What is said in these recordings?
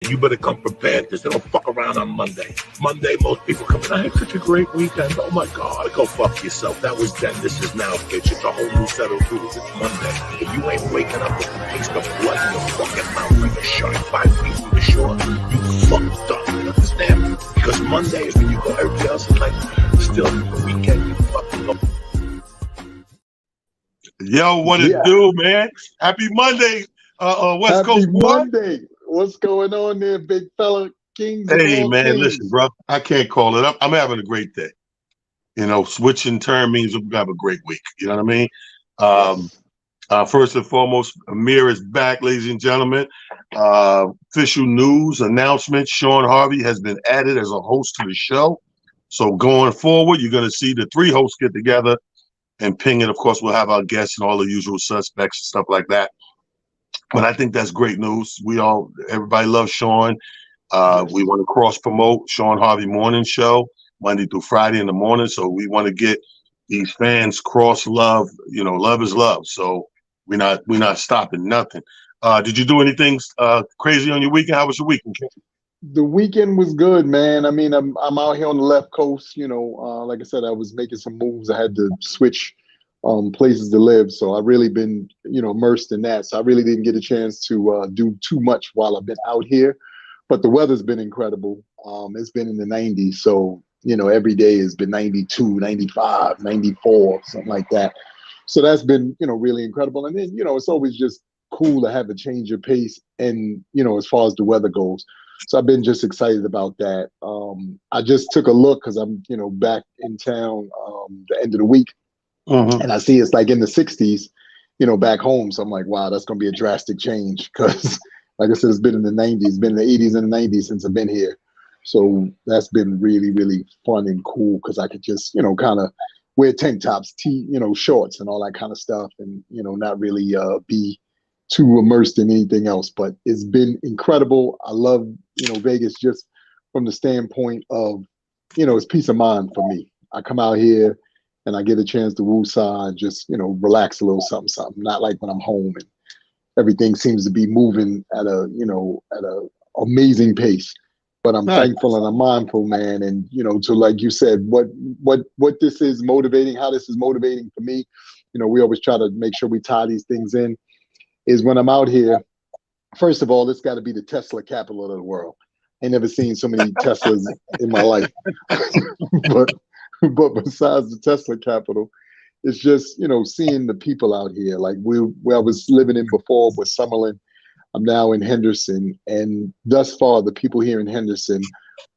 You better come prepared because they don't fuck around on Monday. Monday, most people come in. I had such a great weekend. Oh my God, go fuck yourself. That was then. This is now, bitch. It's a whole new set of rules. It's Monday. If you ain't waking up with the taste of blood in your fucking mouth like a shark 5 feet from the shore, you fucked up. You understand? Because Monday is when you go. Everybody else is like, still the weekend. You fucking go. Yo, what it do, man? Happy Monday, West Coast boy. Monday. What's going on there, big fella? Kings of Hey, all man, kings. listen, bro. I can't call it up. I'm having a great day. You know, switching term means we're going to have a great week. You know what I mean? First and foremost, Amir is back, ladies and gentlemen. Official news announcement. Shawn Harvey has been added as a host to the show. So going forward, you're going to see the 3 hosts get together and ping it. Of course, we'll have our guests and all the usual suspects and stuff like that. But I think that's great news. Everybody loves Shawn. We want to cross promote Shawn Harvey Morning Show Monday through Friday in the morning. So we want to get these fans cross love. You know, love is love. So we're not stopping nothing. Did you do anything crazy on your weekend? How was your weekend? The weekend was good, man. I mean, I'm out here on the left coast. You know, like I said, I was making some moves. I had to switch places to live, so I've really been, immersed in that. So I really didn't get a chance to do too much while I've been out here. But the weather's been incredible. It's been in the 90s, so every day has been 92, 95, 94, something like that. So that's been really incredible. And then it's always just cool to have a change of pace, and as far as the weather goes. So I've been just excited about that. I just took a look because I'm back in town the end of the week. Mm-hmm. And I see it's like in the 60s, back home. So I'm like, wow, that's going to be a drastic change because, like I said, it's been in the 90s, been in the 80s and the 90s since I've been here. So that's been really, really fun and cool because I could just, kind of wear tank tops, shorts and all that kind of stuff and, not really be too immersed in anything else. But it's been incredible. I love, Vegas just from the standpoint of, it's peace of mind for me. I come out here and I get a chance to woosah and just, relax a little something. Not like when I'm home and everything seems to be moving at a amazing pace. But I'm thankful and I'm mindful, man. And, to like you said, what this is motivating, how this is motivating for me, we always try to make sure we tie these things in, is when I'm out here, first of all, it's got to be the Tesla capital of the world. I ain't never seen so many Teslas in my life. But besides the Tesla capital, it's just, seeing the people out here. Like where I was living in before was Summerlin. I'm now in Henderson. And thus far, the people here in Henderson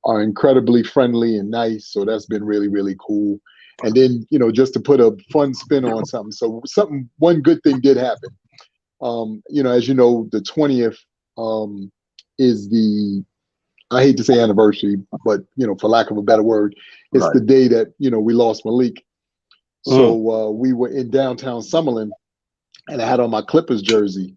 are incredibly friendly and nice. So that's been really, really cool. And then, just to put a fun spin on something. So one good thing did happen. As you know, the 20th is the, I hate to say anniversary, but, for lack of a better word, it's the day that, we lost Malik. So we were in downtown Summerlin and I had on my Clippers jersey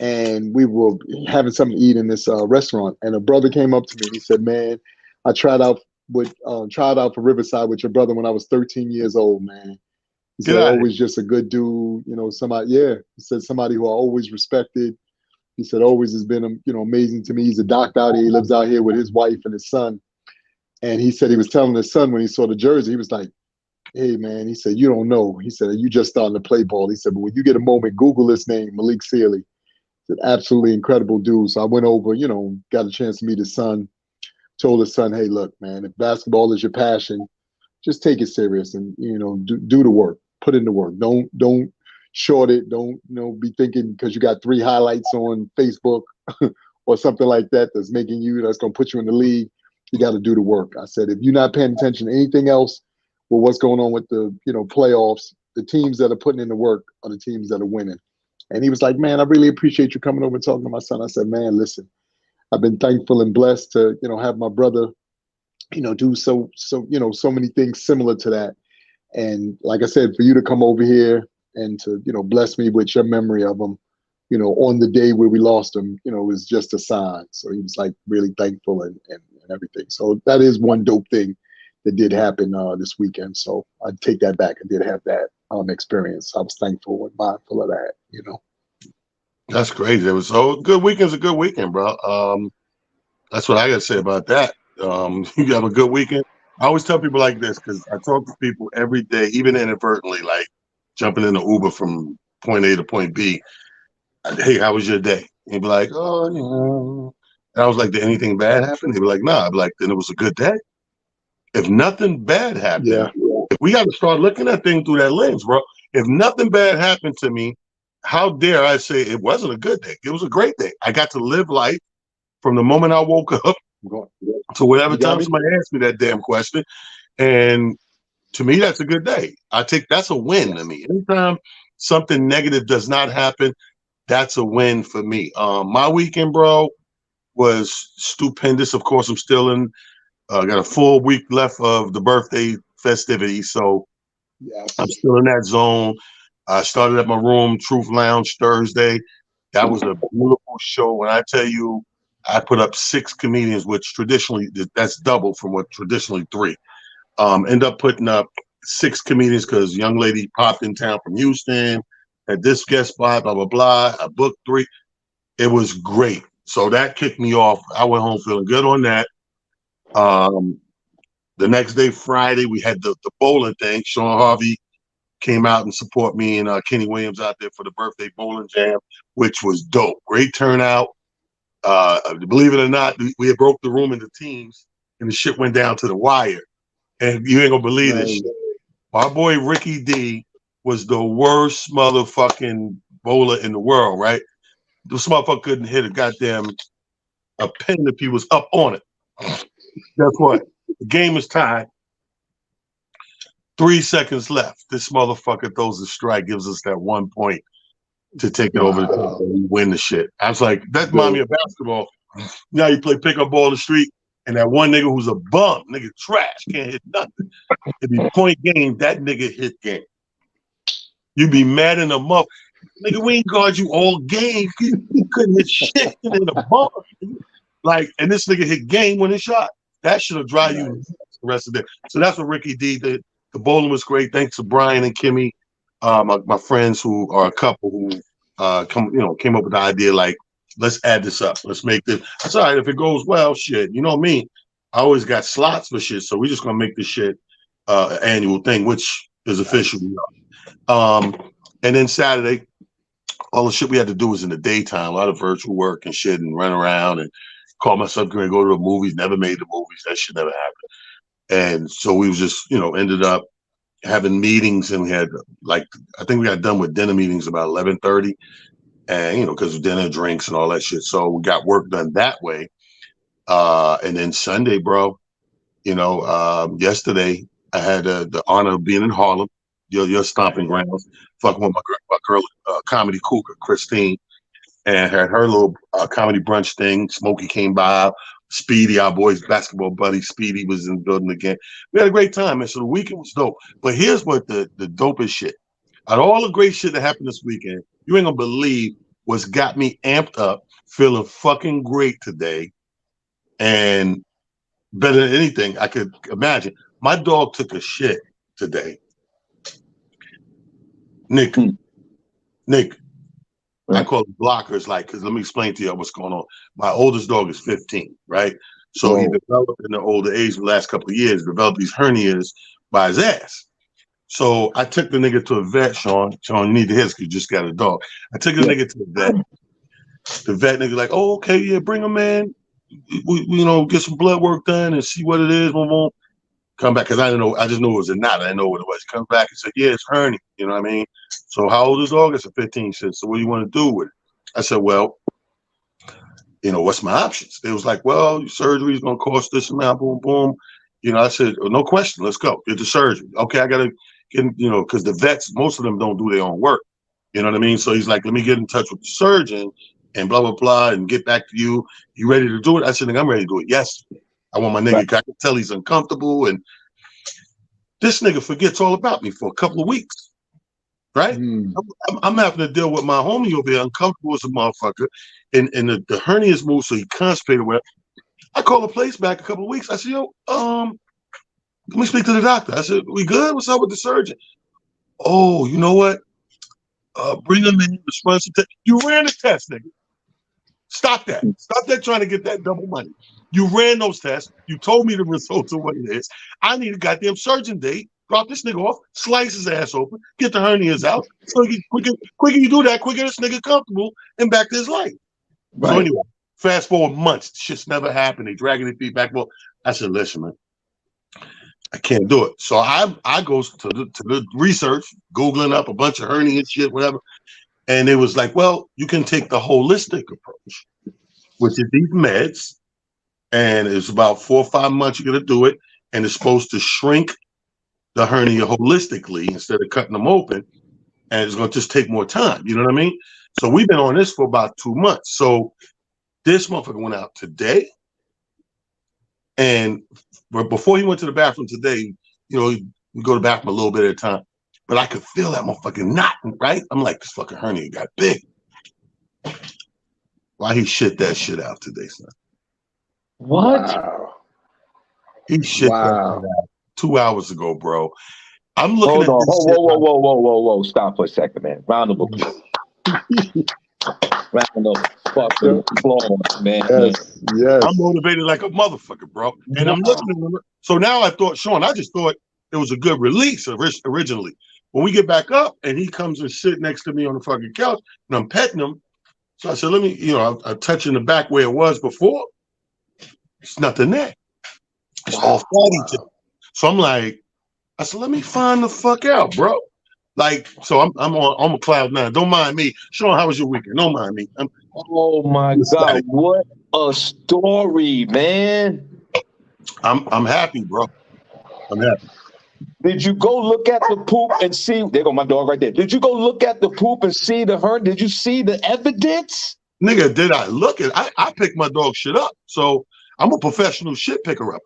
and we were having something to eat in this restaurant. And a brother came up to me and he said, man, I tried out for Riverside with your brother when I was 13 years old, man. He said, always just a good dude, somebody, he said somebody who I always respected. He said, always has been, amazing to me. He's a doctor out here. He lives out here with his wife and his son. And he said he was telling his son when he saw the jersey, he was like, hey, man, he said, you don't know. He said, you just starting to play ball. He said, but when you get a moment, Google this name, Malik Sealy. He's an absolutely incredible dude. So I went over, got a chance to meet his son, told his son, hey, look, man, if basketball is your passion, just take it serious and, do the work, put in the work. Don't short it. Don't, be thinking because you got 3 highlights on Facebook or something like that that's making that's going to put you in the league. You got to do the work. I said, if you're not paying attention to anything else, well, what's going on with the, playoffs, the teams that are putting in the work are the teams that are winning. And he was like, man, I really appreciate you coming over and talking to my son. I said, man, listen, I've been thankful and blessed to, have my brother, do so many things similar to that. And like I said, for you to come over here and to, bless me with your memory of him, on the day where we lost him, was just a sign. So he was like really thankful and everything. So that is one dope thing that did happen this weekend. So I take that back. I did have that experience. I was thankful and mindful of that, That's crazy. It was so good weekend's a good weekend, bro. That's what I got to say about that. You have a good weekend. I always tell people like this because I talk to people every day, even inadvertently, like jumping in the Uber from point A to point B. Hey, how was your day? He'd be like, oh, you know. And I was like, did anything bad happen? He'd be like, nah. I'd be like, then it was a good day. If nothing bad happened, we got to start looking at things through that lens, bro. If nothing bad happened to me, how dare I say it wasn't a good day? It was a great day. I got to live life from the moment I woke up to whatever time somebody asked me that damn question. And to me, that's a good day. That's a win to me. Anytime something negative does not happen, that's a win for me. My weekend, bro, was stupendous. Of course, I'm still in. Got a full week left of the birthday festivities, so I'm still in that zone. I started at my room, Truth Lounge, Thursday. That was a beautiful show. When I tell you, I put up 6 comedians, which traditionally, that's double from what traditionally 3. End up putting up 6 comedians because young lady popped in town from Houston, had this guest spot, blah, blah, blah. I booked 3. It was great. So that kicked me off. I went home feeling good on that. The next day, Friday, we had the bowling thing. Shawn Harvey came out and support me and Kenny Williams out there for the birthday bowling jam, which was dope. Great turnout. Believe it or not, we had broke the room into teams, and the shit went down to the wire. And you ain't gonna believe this shit. My boy Ricky D was the worst motherfucking bowler in the world, right? This motherfucker couldn't hit a pin if he was up on it. Guess what? The game is tied. 3 seconds left. This motherfucker throws a strike, gives us that 1 point to take it over the top and we win the shit. I was like, that reminds me of basketball. Now you play pickup ball in the street, and that one nigga who's a bum, nigga trash, can't hit nothing. If you point game, that nigga hit game. You be mad in the muff. Nigga, we ain't guard you all game. You couldn't hit shit in the bum. Like, and this nigga hit game winning shot. That should have drive you the rest of the day. So that's what Ricky D did. The bowling was great. Thanks to Brian and Kimmy, my friends who are a couple who came up with the idea like, let's add this up. Let's make this. It's all right if it goes well. Shit, you know me. I always got slots for shit, so we're just gonna make this shit an annual thing, which is official. And then Saturday, all the shit we had to do was in the daytime. A lot of virtual work and shit, and run around and call myself going to go to the movies. Never made the movies. That shit never happened. And so we was just, ended up having meetings, and we had I think we got done with dinner meetings about 11:30, and because of dinner, drinks, and all that shit. So we got work done that way. And then Sunday, bro, yesterday I had the honor of being in Harlem, your stomping grounds, fucking with my girl, comedy cougar, Christine, and had her little comedy brunch thing. Smokey came by. Speedy, our boy's basketball buddy, Speedy was in the building again. We had a great time, and so the weekend was dope. But here's what the dopest shit. Out of all the great shit that happened this weekend, you ain't gonna believe what's got me amped up, feeling fucking great today, and better than anything I could imagine. My dog took a shit today. Nick, I call them blockers, because let me explain to you what's going on. My oldest dog is 15, right? So he developed in the older age, the last couple of years, developed these hernias by his ass. So I took the nigga to a vet, Sean. Sean, you need to hear this because you just got a dog. I took the nigga to the vet. The vet nigga like, oh, okay, yeah, bring him in. We get some blood work done and see what it is. We won't come back because I just knew it was a knot. I didn't know what it was. He comes back and said, yeah, it's hernia. You know what I mean? So how old is the dog? It's a 15. He said, so what do you want to do with it? I said, well, what's my options? It was like, well, your surgery is going to cost this amount, boom, boom. I said, oh, no question. Let's go. Get the surgery. Okay, I got to get, because the vets, most of them don't do their own work. You know what I mean? So he's like, let me get in touch with the surgeon and blah, blah, blah, and get back to you. You ready to do it? I said, I'm ready to do it yesterday. I want my nigga, I can tell he's uncomfortable, and this nigga forgets all about me for a couple of weeks, right? I'm having to deal with my homie over here, uncomfortable as a motherfucker, and the hernias move, so he constipated. Well, I call the place back a couple of weeks. I said, yo, let me speak to the doctor. I said, we good? What's up with the surgeon? Oh, you know what? Bring him in, response to test. You ran the test, nigga. Stop that. Stop that trying to get that double money. You ran those tests. You told me the results of what it is. I need a goddamn surgeon date. Drop this nigga off, slice his ass open, get the hernias out. So quicker you do that, quicker this nigga comfortable and back to his life. Right. So anyway, fast forward months, shit's never happened. They dragging their feet back. Well, I said, listen, man, I can't do it. So I go to the research, Googling up a bunch of hernia shit, whatever. And it was like, well, you can take the holistic approach, which is these meds. And it's about 4 or 5 months you're going to do it. And it's supposed to shrink the hernia holistically instead of cutting them open. And it's going to just take more time. You know what I mean? So we've been on this for about 2 months. So this motherfucker went out today. And before he went to the bathroom today, you know, we go to the bathroom a little bit at a time. But I could feel that motherfucking knot, right? I'm like, this fucking hernia got big. Why he shit that shit out today, son? What? Wow. He shit that shit out 2 hours ago, bro. I'm looking Hold at on. Whoa. Stop for a second, man. Round of applause. Round of fucking applause, man. Yes. I'm motivated like a motherfucker, bro. And I'm looking at him. So now I thought, Shawn, I just thought it was a good release originally. When we get back up and he comes and sit next to me on the fucking couch and I'm petting him. So I said, let me, you know, I'm touching the back where it was before. It's nothing there. It's all fatty. So I'm like, I said, let me find the fuck out, bro. Like, so I'm on cloud nine. Don't mind me. Shawn, how was your weekend? Don't mind me. Oh my God, what a story, man. I'm happy, bro. I'm happy. Did you go look at the poop and see? There go my dog right there. Did you go look at the poop and see the hurt? Did you see the evidence? Nigga, did I look at I pick my dog shit up. So I'm a professional shit picker up.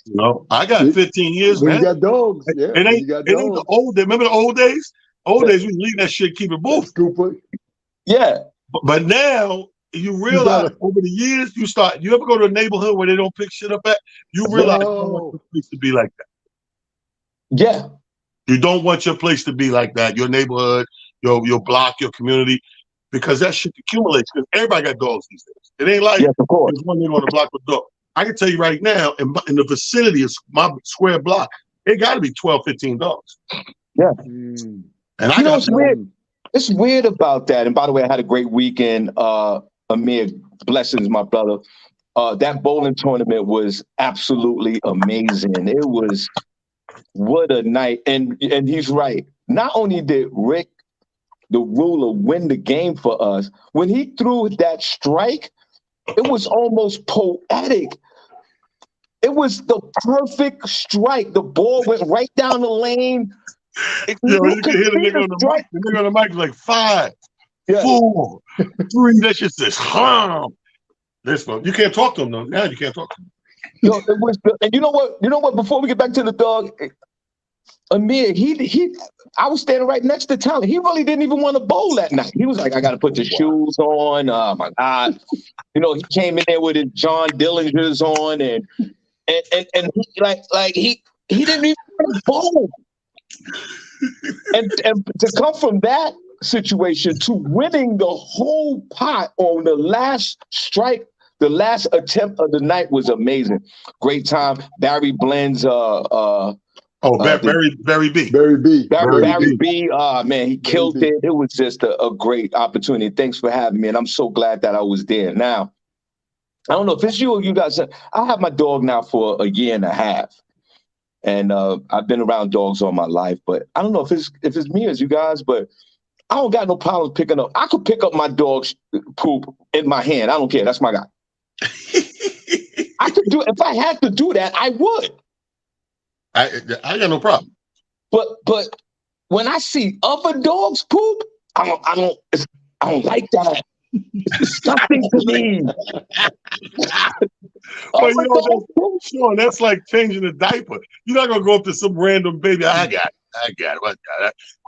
You know, I got 15 years, man. You got dogs. Yeah, it ain't the old days. Remember the old days? Old days, we leave that shit, keep it moving. Scooper. Yeah. But now you realize over the years, you ever go to a neighborhood where they don't pick shit up at? You realize you don't want your place to be like that. Yeah. You don't want your place to be like that, your neighborhood, your block, your community, because that shit accumulates. Because everybody got dogs these days. It ain't like yes, of course. There's one nigga on the block with a dog. I can tell you right now, in the vicinity of my square block, it got to be 12, 15 dogs. Yeah. And I know it's weird. It's weird about that. And by the way, I had a great weekend. Amir, blessings, my brother. That bowling tournament was absolutely amazing. It was what a night. And he's right. Not only did Rick, the ruler, win the game for us, when he threw that strike, it was almost poetic. It was the perfect strike. The ball went right down the lane. You can hear the nigga on the mic. The nigga on the mic is like 5, 4, 3. That shit says, This one. You can't talk to him though. Now you can't talk to him. It was and you know what? Before we get back to the dog, Amir, I was standing right next to Tyler. He really didn't even want to bowl that night. He was like, I got to put the shoes on. Oh my God. You know, he came in there with his John Dillingers on and he didn't even want to bowl. And to come from that situation to winning the whole pot on the last strike, the last attempt of the night was amazing. Great time. Barry Blends, Barry B. Man, he killed it. It was just a great opportunity. Thanks for having me, and I'm so glad that I was there. Now, I don't know if it's you or you guys. I have my dog now for a year and a half, and I've been around dogs all my life. But I don't know if it's me as you guys, but I don't got no problem picking up. I could pick up my dog's poop in my hand. I don't care. That's my guy. I could do if I had to do that, I would. I got no problem. But when I see other dogs poop, I don't like that. It's nothing to me. Well, Shawn, that's like changing a diaper. You're not gonna go up to some random baby. I got it.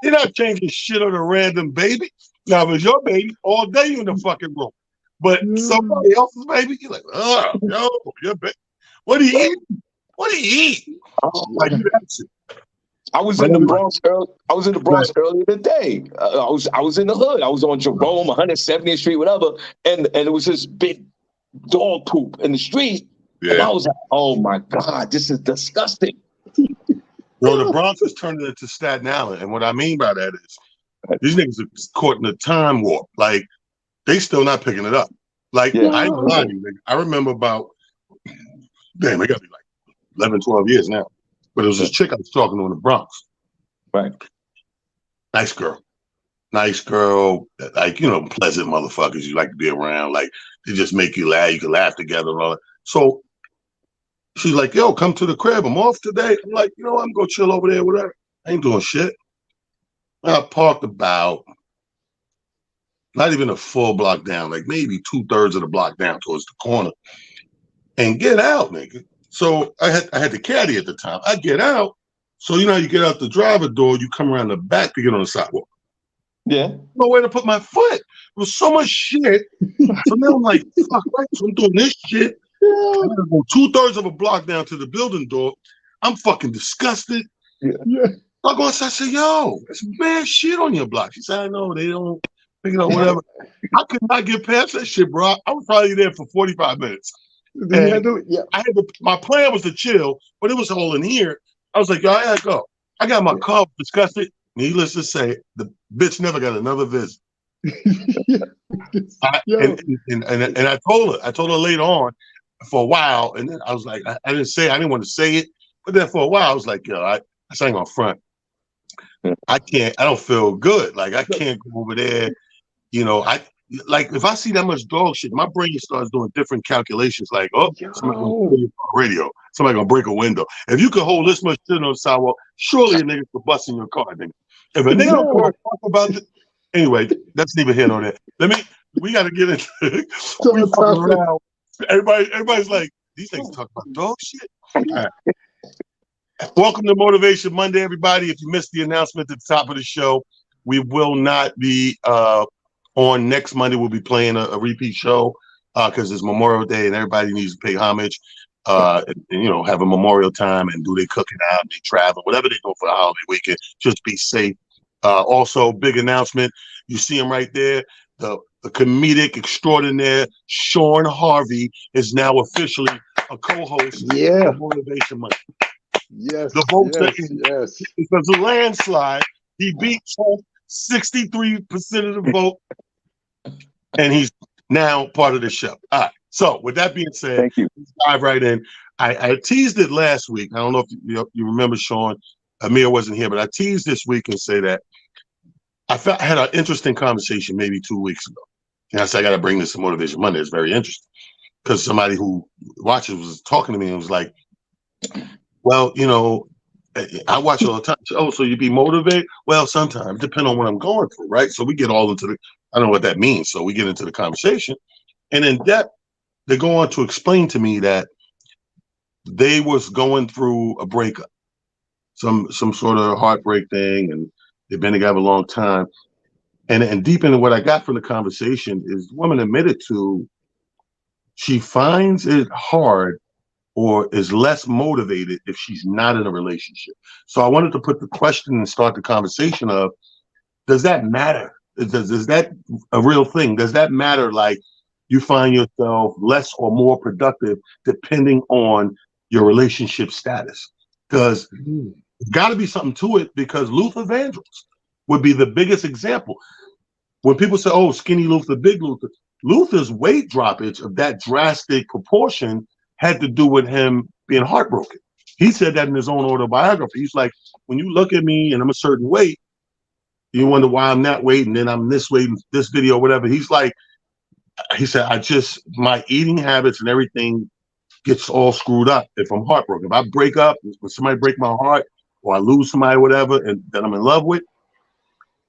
You're not changing shit on a random baby. Now, if it's your baby, all day you in the fucking room. But somebody else's baby, you're like, oh, no, your baby. What do you eat? What do you eat? Like that shit. I was in the Bronx. I was in the Bronx earlier today. I was in the hood. I was on Jerome, 170th Street, whatever, and it was this big dog poop in the street, and I was like, "Oh my God, this is disgusting." No, the Bronx is turning into Staten Island, and what I mean by that is these niggas are caught in a time warp. Like they still not picking it up. Like I ain't gonna lie to you, nigga. I remember about damn, it got to be like 11, 12 years now. But it was this chick I was talking to in the Bronx. Right. Nice girl. Like, you know, pleasant motherfuckers you like to be around. Like, they just make you laugh. You can laugh together and all that. So she's like, yo, come to the crib. I'm off today. I'm like, you know what? I'm going to chill over there, whatever. I ain't doing shit. I parked about not even a full block down, like maybe 2/3 of the block down towards the corner. And get out, nigga. So I had the caddy at the time. I get out. So you know how you get out the driver door, you come around the back to get on the sidewalk. Yeah. Nowhere to put my foot. There was so much shit. So now I'm like, fuck, right? So I'm doing this shit. I gotta go 2/3 of a block down to the building door. I'm fucking disgusted. Yeah. I go inside, I say, yo, there's mad shit on your block. She said, I know, they don't pick it up, whatever. I could not get past that shit, bro. I was probably there for 45 minutes. My plan was to chill, but it was all in here. I was like, yo, I gotta go. I got my car disgusted. Needless to say, the bitch never got another visit. And I told her later on for a while, and then I was like, I didn't want to say it, but then for a while I was like, yo, I sang on front. I don't feel good. Like I can't go over there. You know, like if I see that much dog shit, my brain starts doing different calculations. Like, oh, somebody gonna play your radio, somebody gonna break a window. If you could hold this much shit on the sidewalk, surely a nigga could bust in your car, nigga. If a nigga don't give a fuck about it, anyway, that's neither here nor there. We got to get into everybody's like, these things talk about dog shit. All right. Welcome to Motivation Monday, everybody. If you missed the announcement at the top of the show, we will not be on next Monday. We'll be playing a repeat show because it's Memorial Day and everybody needs to pay homage. And, you know, have a memorial time and do they cooking out, they travel, whatever they do for the holiday weekend. Just be safe. Also, big announcement. You see him right there. The comedic extraordinaire Shawn Harvey is now officially a co-host of Motivation Monday. Yes. The vote it was a landslide. He beat Trump 63% of the vote, and he's now part of the show. All right. So, with that being said, thank you. Let's dive right in. I teased it last week. I don't know if you remember, Shawn. Amir wasn't here, but I teased this week and say that I had an interesting conversation maybe 2 weeks ago. And I said, I got to bring this to Motivation Monday. It's very interesting because somebody who watches was talking to me and was like, well, you know, I watch all the time. Oh, so you be motivated? Well, sometimes, depending on what I'm going through, right? So we get all into I don't know what that means. So we get into the conversation. And in depth, they go on to explain to me that they was going through a breakup, some sort of heartbreak thing, and they've been together a long time. And deep into what I got from the conversation is the woman admitted to she finds it hard or is less motivated if she's not in a relationship. So I wanted to put the question and start the conversation of, does that matter? Is that a real thing? Does that matter? Like you find yourself less or more productive depending on your relationship status? Because there's got to be something to it, because Luther Vandross would be the biggest example. When people say, oh, skinny Luther, big Luther, Luther's weight droppage of that drastic proportion had to do with him being heartbroken. He said that in his own autobiography. He's like, when you look at me and I'm a certain weight, you wonder why I'm that weight, and then I'm this weight in this video, whatever. He's like, he said, my eating habits and everything gets all screwed up if I'm heartbroken. If I break up, when somebody break my heart, or I lose somebody, whatever, and that I'm in love with,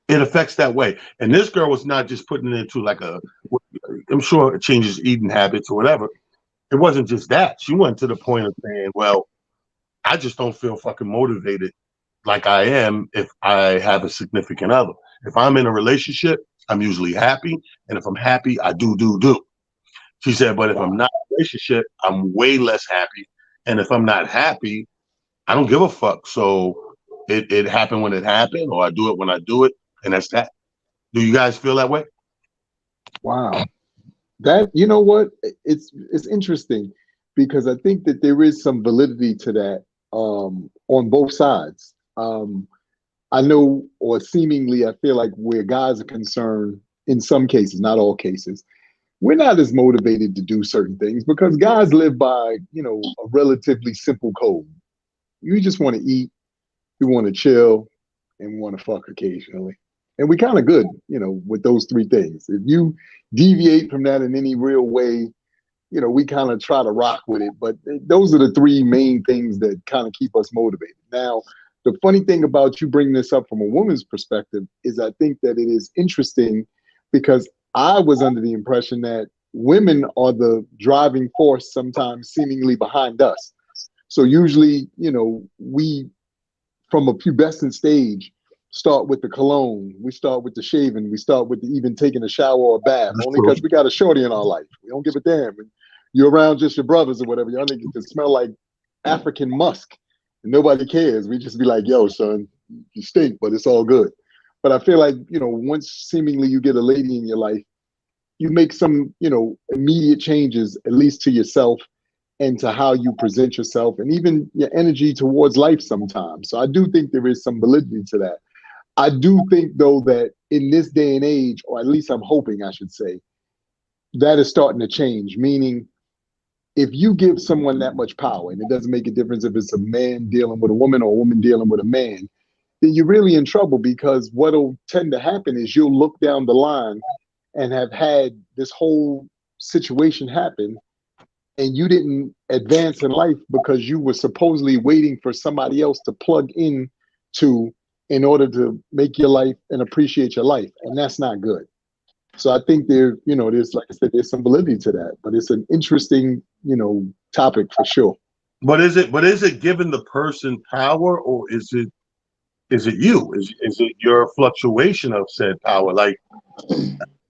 it affects that way. And this girl was not just putting it into like I'm sure it changes eating habits or whatever. It wasn't just that. She went to the point of saying, well, I just don't feel fucking motivated like I am if I have a significant other. If I'm in a relationship, I'm usually happy. And if I'm happy, I do. She said, but if I'm not in a relationship, I'm way less happy. And if I'm not happy, I don't give a fuck. So it happened when it happened, or I do it when I do it, and that's that. Do you guys feel that way? Wow. That, you know what? It's interesting because I think that there is some validity to that on both sides. I know, or seemingly, I feel like where guys are concerned, in some cases, not all cases, we're not as motivated to do certain things because guys live by, a relatively simple code. You just want to eat, we want to chill, and we want to fuck occasionally. And we kind of good, with those three things. If you deviate from that in any real way, we kind of try to rock with it. But those are the three main things that kind of keep us motivated. Now, the funny thing about you bringing this up from a woman's perspective is I think that it is interesting because I was under the impression that women are the driving force sometimes seemingly behind us. So usually, we, from a pubescent stage, start with the cologne, we start with the shaving, we start with the even taking a shower or a bath, only because we got a shorty in our life. We don't give a damn. And you're around just your brothers or whatever, y'all niggas can smell like African musk. And nobody cares. We just be like, yo, son, you stink, but it's all good. But I feel like, once seemingly you get a lady in your life, you make some, immediate changes, at least to yourself and to how you present yourself and even your energy towards life sometimes. So I do think there is some validity to that. I do think, though, that in this day and age, or at least I'm hoping I should say, that is starting to change, meaning if you give someone that much power, and it doesn't make a difference if it's a man dealing with a woman or a woman dealing with a man, then you're really in trouble because what'll tend to happen is you'll look down the line and have had this whole situation happen and you didn't advance in life because you were supposedly waiting for somebody else to plug in to in order to make your life and appreciate your life. And that's not good. So I think there's, like I said, there's some validity to that, but it's an interesting, topic for sure. But is it giving the person power, or is it you? Is it your fluctuation of said power? Like,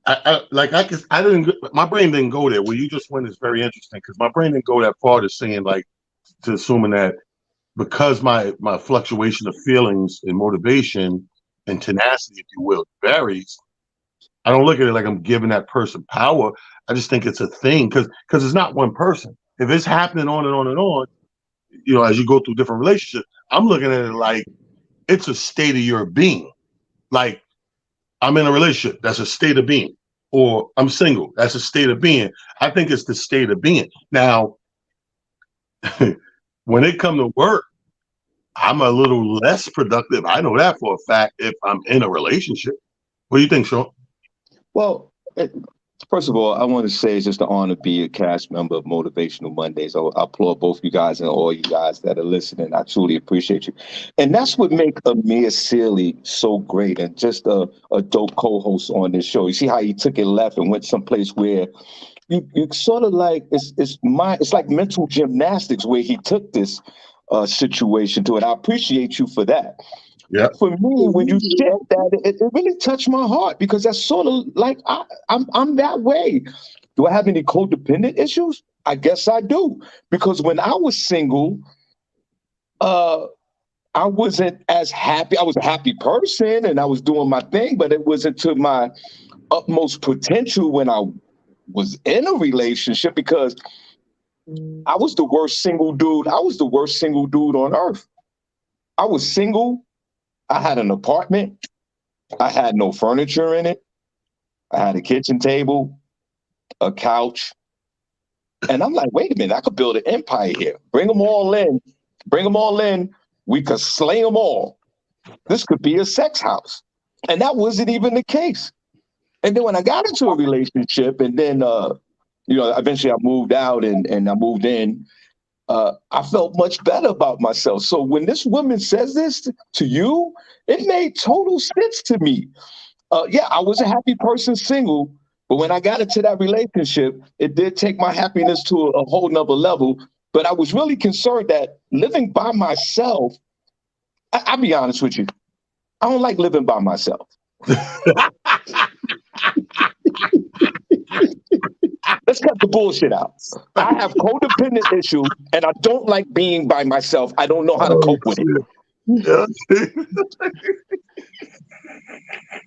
my brain didn't go there. Where you just went is very interesting because my brain didn't go that far to saying to assuming that because my fluctuation of feelings and motivation and tenacity, if you will, varies. I don't look at it like I'm giving that person power. I just think it's a thing because it's not one person. If it's happening on and on and on, as you go through different relationships, I'm looking at it like it's a state of your being. Like I'm in a relationship, that's a state of being. Or I'm single, that's a state of being. I think it's the state of being. Now, when it comes to work, I'm a little less productive. I know that for a fact if I'm in a relationship. What do you think, Shawn? Well, first of all, I want to say it's just an honor to be a cast member of Motivational Mondays. I applaud both you guys and all you guys that are listening. I truly appreciate you. And that's what makes Amir Sealy so great and just a dope co-host on this show. You see how he took it left and went someplace where you sort of like, it's like mental gymnastics where he took this situation to it. I appreciate you for that. Yeah. For me, when you said that, it really touched my heart because that's sort of like I'm that way. Do I have any codependent issues? I guess I do. Because when I was single, I wasn't as happy. I was a happy person and I was doing my thing, but it wasn't to my utmost potential when I was in a relationship because I was the worst single dude. I was the worst single dude on earth. I was single. I had an apartment. I had no furniture in it. I had a kitchen table, a couch. And I'm like, wait a minute, I could build an empire here. Bring them all in. Bring them all in. We could slay them all. This could be a sex house. And that wasn't even the case. And then when I got into a relationship and then, eventually I moved out and I moved in, I felt much better about myself. So when this woman says this to you, it made total sense to me. I was a happy person single, but when I got into that relationship, it did take my happiness to a whole nother level. But I was really concerned that living by myself, I'll be honest with you, I don't like living by myself. Let's cut the bullshit out. I have codependent issues, and I don't like being by myself. I don't know how to cope with it. Yeah.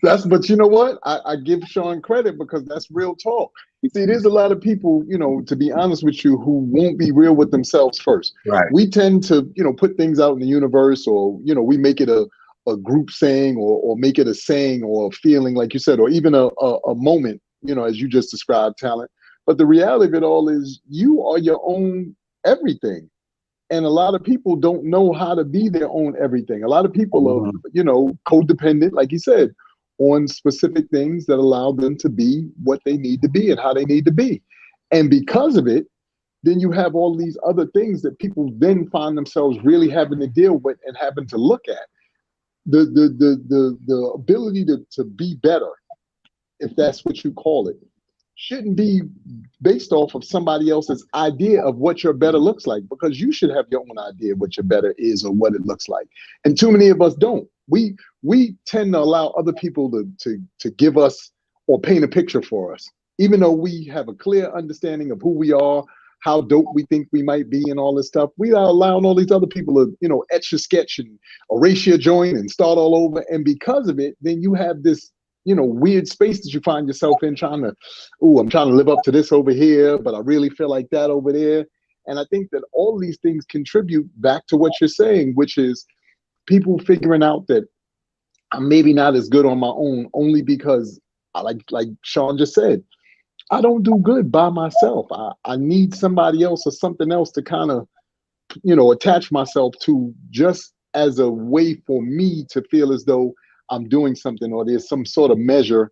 But you know what? I give Shawn credit because that's real talk. See, there's a lot of people, to be honest with you, who won't be real with themselves first. Right. We tend to, put things out in the universe, or, we make it a group saying, or make it a saying or a feeling, like you said, or even a moment, as you just described, Talent. But the reality of it all is you are your own everything. And a lot of people don't know how to be their own everything. A lot of people are, codependent, like you said, on specific things that allow them to be what they need to be and how they need to be. And because of it, then you have all these other things that people then find themselves really having to deal with and having to look at. The ability to be better, if that's what you call it, shouldn't be based off of somebody else's idea of what your better looks like, because you should have your own idea of what your better is or what it looks like. And too many of us don't. We tend to allow other people to give us or paint a picture for us, even though we have a clear understanding of who we are, how dope we think we might be, and all this stuff. We are allowing all these other people to, etch your sketch and erase your joint and start all over. And because of it, then you have this, weird space that you find yourself in, I'm trying to live up to this over here, but I really feel like that over there. And I think that all these things contribute back to what you're saying, which is people figuring out that I'm maybe not as good on my own, only because like Shawn just said, I don't do good by myself. I need somebody else or something else to kind of, attach myself to, just as a way for me to feel as though I'm doing something, or there's some sort of measure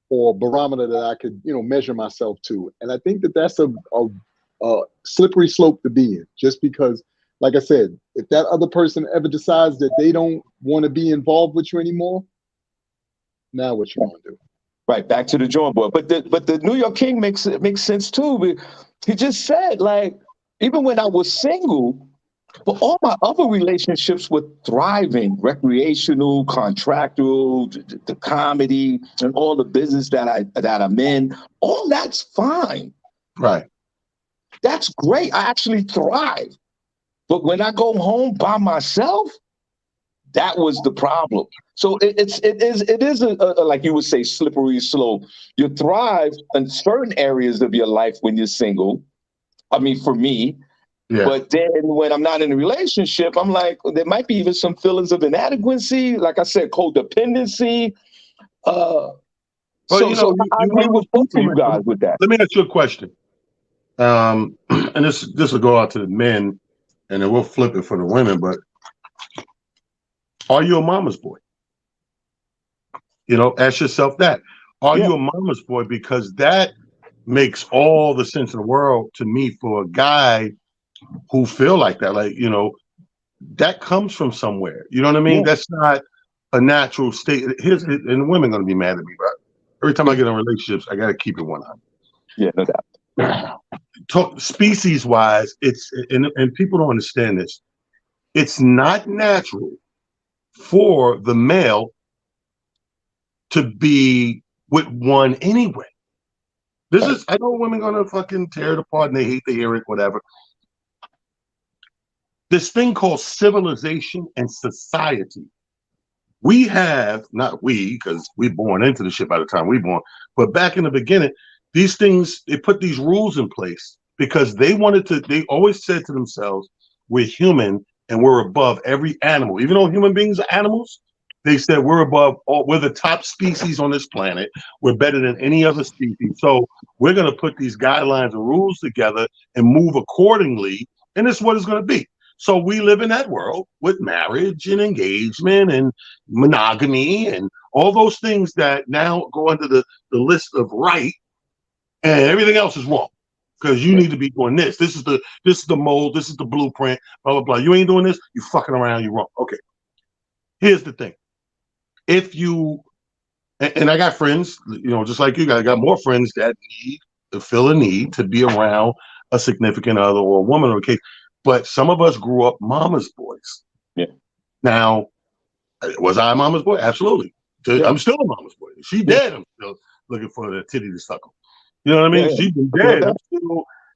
or barometer that I could, measure myself to. And I think that that's a slippery slope to be in, just because, like I said, if that other person ever decides that they don't want to be involved with you anymore, now what you want to do? Right, back to the drawing board. But the New York King makes sense too. He just said, like, even when I was single, but all my other relationships were thriving, recreational, contractual, the comedy, and all the business that I'm in. All that's fine. Right. That's great. I actually thrive. But when I go home by myself, that was the problem. So it is a like you would say, slippery slope. You thrive in certain areas of your life when you're single. I mean, for me. Yeah. But then when I'm not in a relationship, I'm like, there might be even some feelings of inadequacy. Like I said, codependency. I agree with both of you guys with that. Let me ask you a question. And this will go out to the men, and then we'll flip it for the women. But are you a mama's boy? Ask yourself that. Are you a mama's boy? Because that makes all the sense in the world to me for a guy who feel like that. Like, that comes from somewhere. You know what I mean? Yeah. That's not a natural state. And women are going to be mad at me, but every time I get in relationships, I got to keep it 100. Yeah, no doubt. Talk species wise, and people don't understand this. It's not natural for the male to be with one anyway. I know women gonna fucking tear it apart and they hate to hear it, whatever. This thing called civilization and society. We have, not we, because we're born into the shit by the time we're born, but back in the beginning, these things, they put these rules in place because they always said to themselves, we're human and we're above every animal. Even though human beings are animals, they said we're the top species on this planet. We're better than any other species. So we're going to put these guidelines and rules together and move accordingly. And this is what it's going to be. So we live in that world with marriage and engagement and monogamy and all those things that now go under the list of right, and everything else is wrong because you need to be doing this. This is the mold. This is the blueprint. Blah blah blah. You ain't doing this. You fucking around. You wrong. Okay. Here's the thing. If you and I got friends, just like you, I got more friends that feel a need to be around a significant other or a woman or a case. But some of us grew up mama's boys. Yeah. Now, was I a mama's boy? Absolutely. Yeah. I'm still a mama's boy. She dead. I'm still looking for the titty to suckle. You know what I mean? Yeah. She's been dead.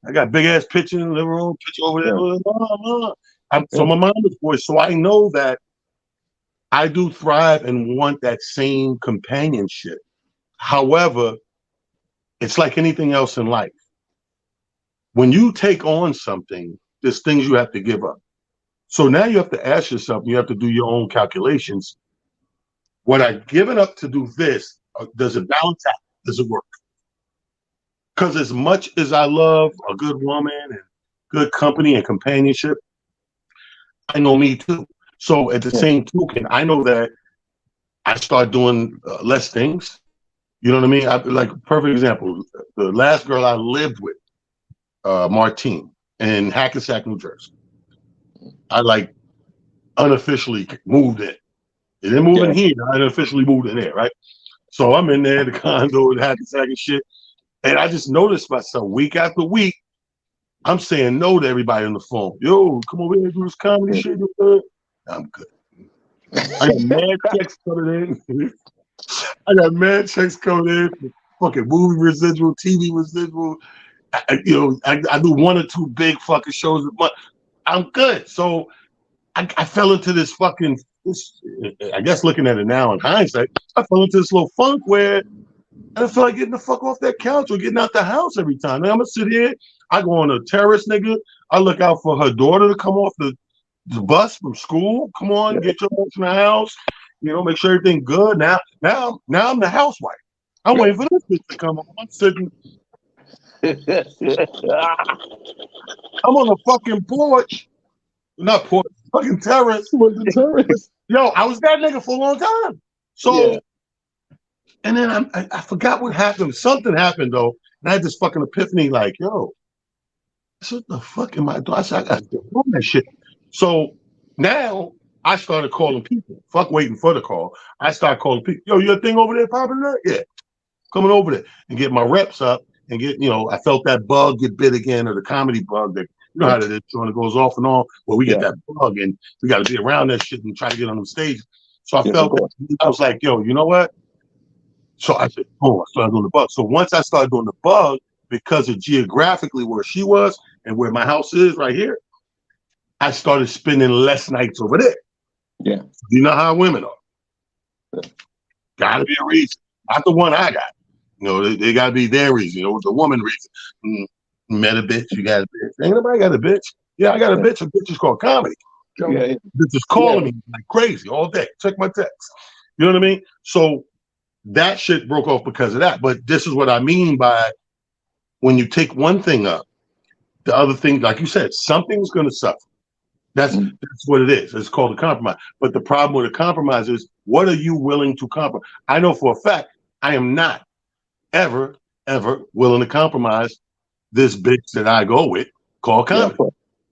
I got big ass picture in the living room, picture over there. Yeah. So I'm a mama's boy. So I know that I do thrive and want that same companionship. However, it's like anything else in life. When you take on something, there's things you have to give up. So now you have to ask yourself, you have to do your own calculations. What I've given up to do this, does it balance out? Does it work? Because as much as I love a good woman and good company and companionship, I know me too. So at the same token, I know that I start doing less things. You know what I mean? Like perfect example, the last girl I lived with, Martine, in Hackensack, New Jersey. I like unofficially moved in. It didn't move in here. I unofficially moved in there, right? So I'm in there, the condo in Hackensack and shit. And I just noticed myself week after week, I'm saying no to everybody on the phone. Yo, come over here and do this comedy shit. You good? I'm good. I got mad checks coming in. I got mad checks coming in. Fucking movie residual, TV residual. I do 1 or 2 big fucking shows a month. I'm good. So I fell into this fucking, I guess looking at it now in hindsight, I fell into this little funk where I feel like getting the fuck off that couch or getting out the house every time. Now I'm gonna sit here. I go on a terrace, nigga. I look out for her daughter to come off the bus from school. Come on, get your ass in the house. You know, make sure everything good. Now I'm the housewife. I'm waiting for this bitch to come on. I'm sitting. I'm on the fucking porch. Not porch, fucking terrace. Yo, I was that nigga for a long time. So, and then I forgot what happened. Something happened though, and I had this fucking epiphany. Like, yo, what the fuck am I doing? I said, I got to do that shit. So now I started calling people. Fuck waiting for the call. I started calling people. Yo, your thing over there popping there? Yeah, coming over there and get my reps up and get. You know, I felt that bug get bit again, or the comedy bug that. You know how that is when it goes off and on. Well, we get that bug and we got to be around that shit and try to get on the stage. So I felt that. I was like, yo, you know what? So I said, I started doing the bug. So once I started doing the bug, because of geographically where she was and where my house is right here, I started spending less nights over there. Yeah. You know how women are. Gotta be a reason. Not the one I got. You know, they gotta be their reason. You know, it's a woman reason. Met a bitch, you got a bitch. Ain't nobody got a bitch. Yeah, I got a bitch. A bitch is called comedy. Bitch is calling me like crazy all day. Check my text. You know what I mean? So that shit broke off because of that. But this is what I mean by when you take one thing up, the other thing, like you said, something's going to suffer. That's what it is. It's called a compromise. But the problem with a compromise is, what are you willing to compromise? I know for a fact I am not ever willing to compromise this bitch that I go with called comedy.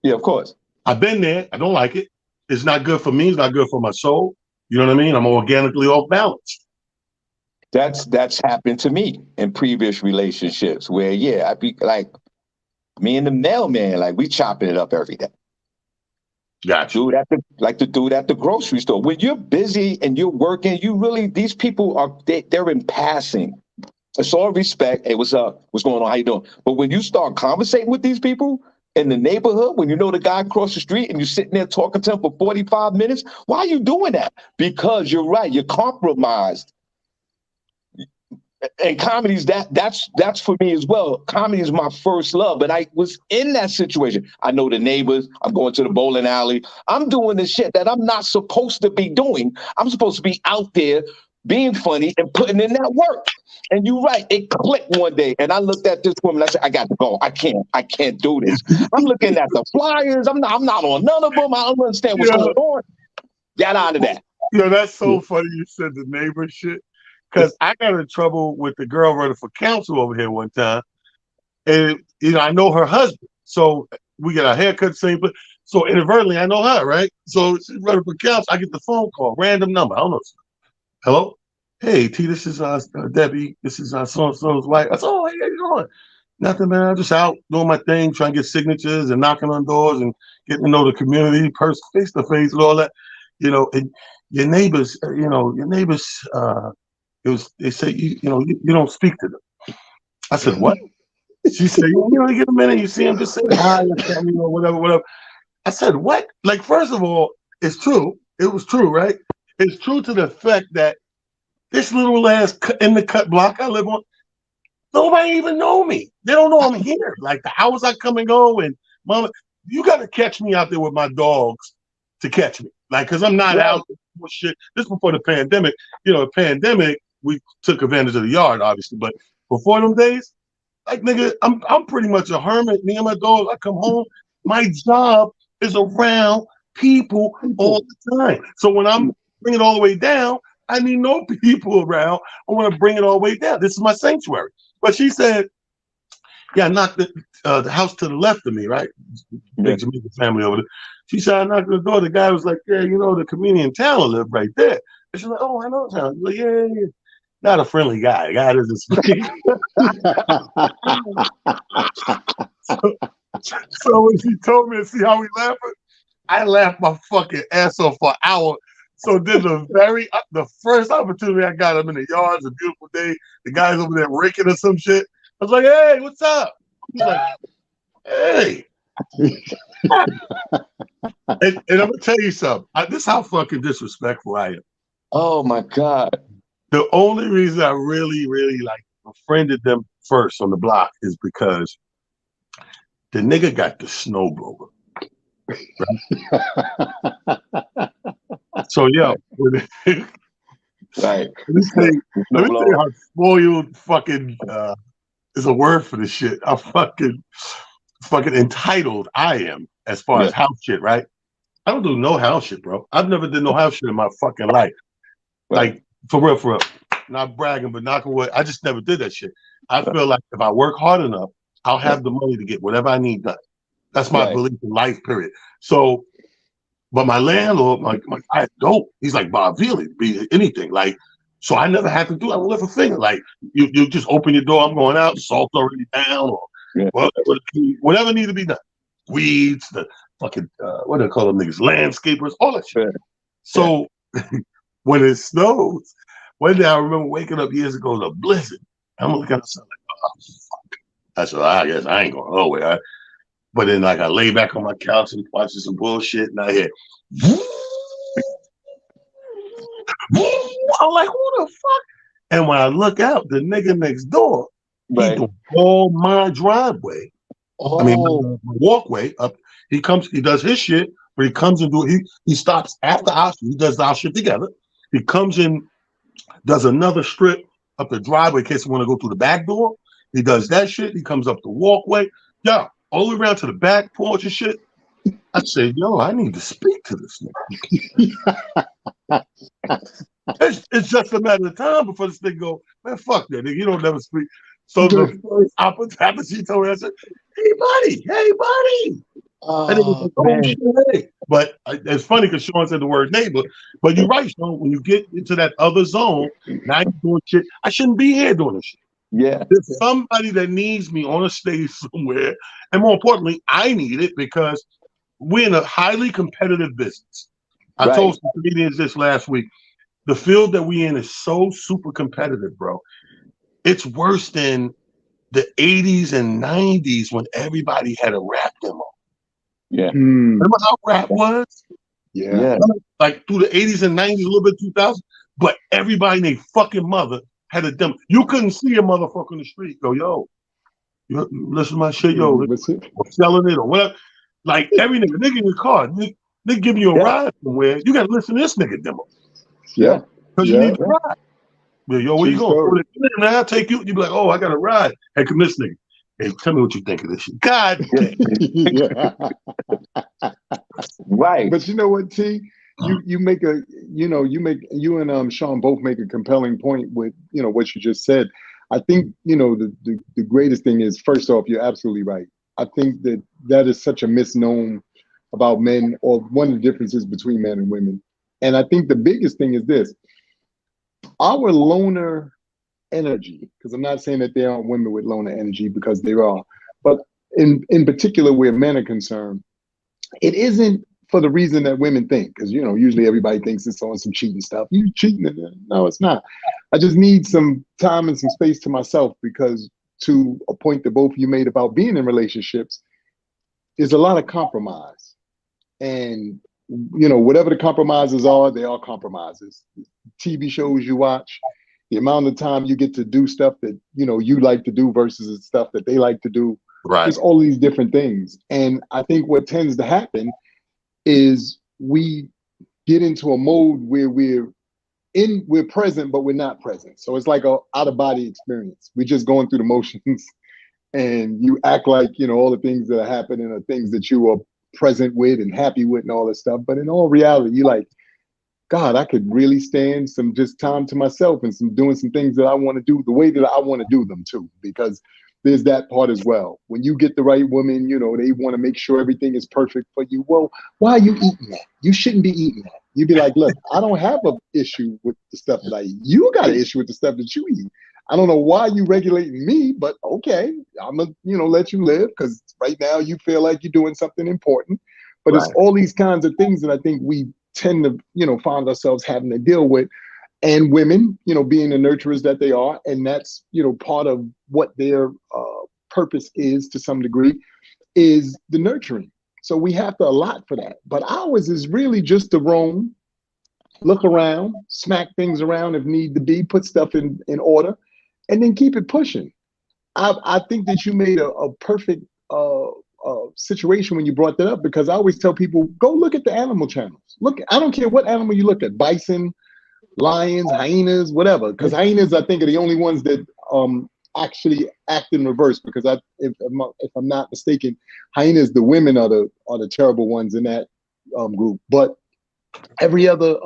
Yeah, of course. I've been there. I don't like it. It's not good for me. It's not good for my soul. You know what I mean? I'm organically off balance. That's happened to me in previous relationships where, I'd be like, me and the mailman, like we chopping it up every day. Gotcha. Like the dude at the grocery store. When you're busy and you're working, these people are, they're in passing. It's all respect. Hey, what's up? What's going on? How you doing? But when you start conversating with these people in the neighborhood, when you know the guy across the street and you're sitting there talking to him for 45 minutes, why are you doing that? Because you're right. You're compromised. And comedy's that's for me as well. Comedy is my first love, but I was in that situation. I know the neighbors. I'm going to the bowling alley. I'm doing the shit that I'm not supposed to be doing. I'm supposed to be out there being funny and putting in that work. And you're right, it clicked one day. And I looked at this woman, I said, I got to go. I can't do this. I'm looking at the flyers. I'm not on none of them. I don't understand what's going on. Get out of that. That's so funny you said the neighbor shit. Because I got in trouble with the girl running for council over here one time. And, I know her husband. So we get our haircut same place. So inadvertently, I know her, right? So she's running for council. I get the phone call, random number. I don't know. Hello? Hey, T, this is Debbie. This is so-and-so's wife. I said, oh, hey, how you doing? Nothing, man. I'm just out doing my thing, trying to get signatures and knocking on doors and getting to know the community, face to face and all that. And your neighbors, they say, you don't speak to them. I said, what? She said, you get a minute, you see him, just say hi or something, whatever. I said, what? Like, first of all, it's true. It was true, right? it's true to the fact that this little ass in the cut block I live on, nobody even know me. They don't know I'm here. Like the hours I come and go, and mama, you got to catch me out there with my dogs to catch me. Like, cause I'm not out there for shit. This before the pandemic. You know, the pandemic, we took advantage of the yard, obviously. But before them days, like nigga, I'm pretty much a hermit. Me and my dogs, I come home. My job is around people all the time. So when I'm bringing it all the way down, I need no people around. I want to bring it all the way down. This is my sanctuary. But she said, yeah, I knocked the house to the left of me, right? Big Jamaican family over there. She said, I knocked on the door. The guy was like, yeah, you know, the comedian Talon lived right there. And she's like, oh, I know Talon. Like, yeah. Not a friendly guy. The guy doesn't speak. So when she told me to see how we laughing, I laughed my fucking ass off for an hour. So then the first opportunity I got, I'm in the yard, it's a beautiful day. The guy's over there raking or some shit. I was like, hey, what's up? He's like, hey. and I'm gonna tell you something. This is how fucking disrespectful I am. Oh my God. The only reason I really, really like befriended them first on the block is because the nigga got the snowblower. Right? So yo, right. Let me tell you how spoiled fucking is a word for this shit. How fucking entitled I am as far as house shit, right? I don't do no house shit, bro. I've never did no house shit in my fucking life. Like for real. Not bragging, but knock on wood. I just never did that shit. I feel like if I work hard enough, I'll have the money to get whatever I need done. That's my belief in life, period. So, but my landlord, my I don't. He's like, Bob Veely, be anything. Like, so I never had to do. I don't lift a finger. Like, you just open your door. I'm going out. Salt's already down, or whatever needs to be done. Weeds, the fucking what do they call them niggas? Landscapers, all that shit. So when it snows, one day I remember waking up years ago in a blizzard. I'm looking at myself like, oh fuck. I said, I guess I ain't going nowhere. But then like I lay back on my couch and watching some bullshit, and I hear, I'm like, who the fuck? And when I look out, the nigga next door, he doing all my driveway. I mean, my walkway up. He does his shit, but he comes and he stops after our shit. He does our shit together. He comes in, does another strip up the driveway in case we want to go through the back door. He does that shit. He comes up the walkway. Yeah, all the way around to the back porch and shit. I said, yo, I need to speak to this nigga. It's just a matter of time before this nigga go, man, fuck that nigga. You don't never speak. So the first opportunity she told me, I said, hey, buddy. And it was like, oh, shit. But it's funny because Shawn said the word neighbor. But you're right, Shawn. When you get into that other zone, now you're doing shit. I shouldn't be here doing this shit. Yeah. There's somebody that needs me on a stage somewhere. And more importantly, I need it because we're in a highly competitive business. I told some comedians this last week. The field that we in is so super competitive, bro. It's worse than the 80s and 90s when everybody had a rap demo. Yeah. Remember how rap was? Yeah. Like through the 80s and 90s, a little bit 2000, but everybody and their fucking mother had a demo. You couldn't see a motherfucker in the street go, yo, you listen to my shit, yo, or selling it or whatever. Like every nigga in your car, they give you a ride somewhere. You got to listen to this nigga demo. Yeah. Because you need to ride. Yo, where you going? Man, I'll take you. You be like, oh, I got to ride. Hey, come this nigga. Hey, tell me what you think of this shit. God damn. Right. But you know what, T? You make a, you and Shawn both make a compelling point with, what you just said. I think, the greatest thing is, first off, you're absolutely right. I think that is such a misnomer about men, or one of the differences between men and women. And I think the biggest thing is this. Our loner energy, because I'm not saying that there aren't women with loner energy, because there are, but in particular where men are concerned, it isn't for the reason that women think, because usually everybody thinks it's on some cheating stuff. You cheating? No, it's not. I just need some time and some space to myself, because to a point that both of you made about being in relationships, is a lot of compromise. And whatever the compromises are, they are compromises. TV shows you watch, the amount of time you get to do stuff that, you like to do versus the stuff that they like to do. Right. There's all these different things. And I think what tends to happen is we get into a mode where we're present, but we're not present. So it's like a out-of-body experience. We're just going through the motions, and you act like, all the things that are happening are things that you are present with and happy with and all this stuff. But in all reality, you're like, God, I could really stand some just time to myself and doing some things that I want to do the way that I want to do them too, because there's that part as well. When you get the right woman, they want to make sure everything is perfect for you. Well, why are you eating that? You shouldn't be eating that. You'd be like, look, I don't have an issue with the stuff that I eat. You got an issue with the stuff that you eat. I don't know why you regulating me, but okay, I'm gonna, let you live, because right now you feel like you're doing something important. But It's all these kinds of things that I think we tend to, find ourselves having to deal with. And women, being the nurturers that they are, and that's, part of what their purpose is to some degree, is the nurturing. So we have to allot for that. But ours is really just to roam, look around, smack things around if need to be, put stuff in order, and then keep it pushing. I think that you made a perfect situation when you brought that up, because I always tell people, go look at the animal channels. Look, I don't care what animal you look at, bison, lions, hyenas, whatever. Because hyenas, I think, are the only ones that actually act in reverse. Because if I'm not mistaken, hyenas, the women are the terrible ones in that group. But every other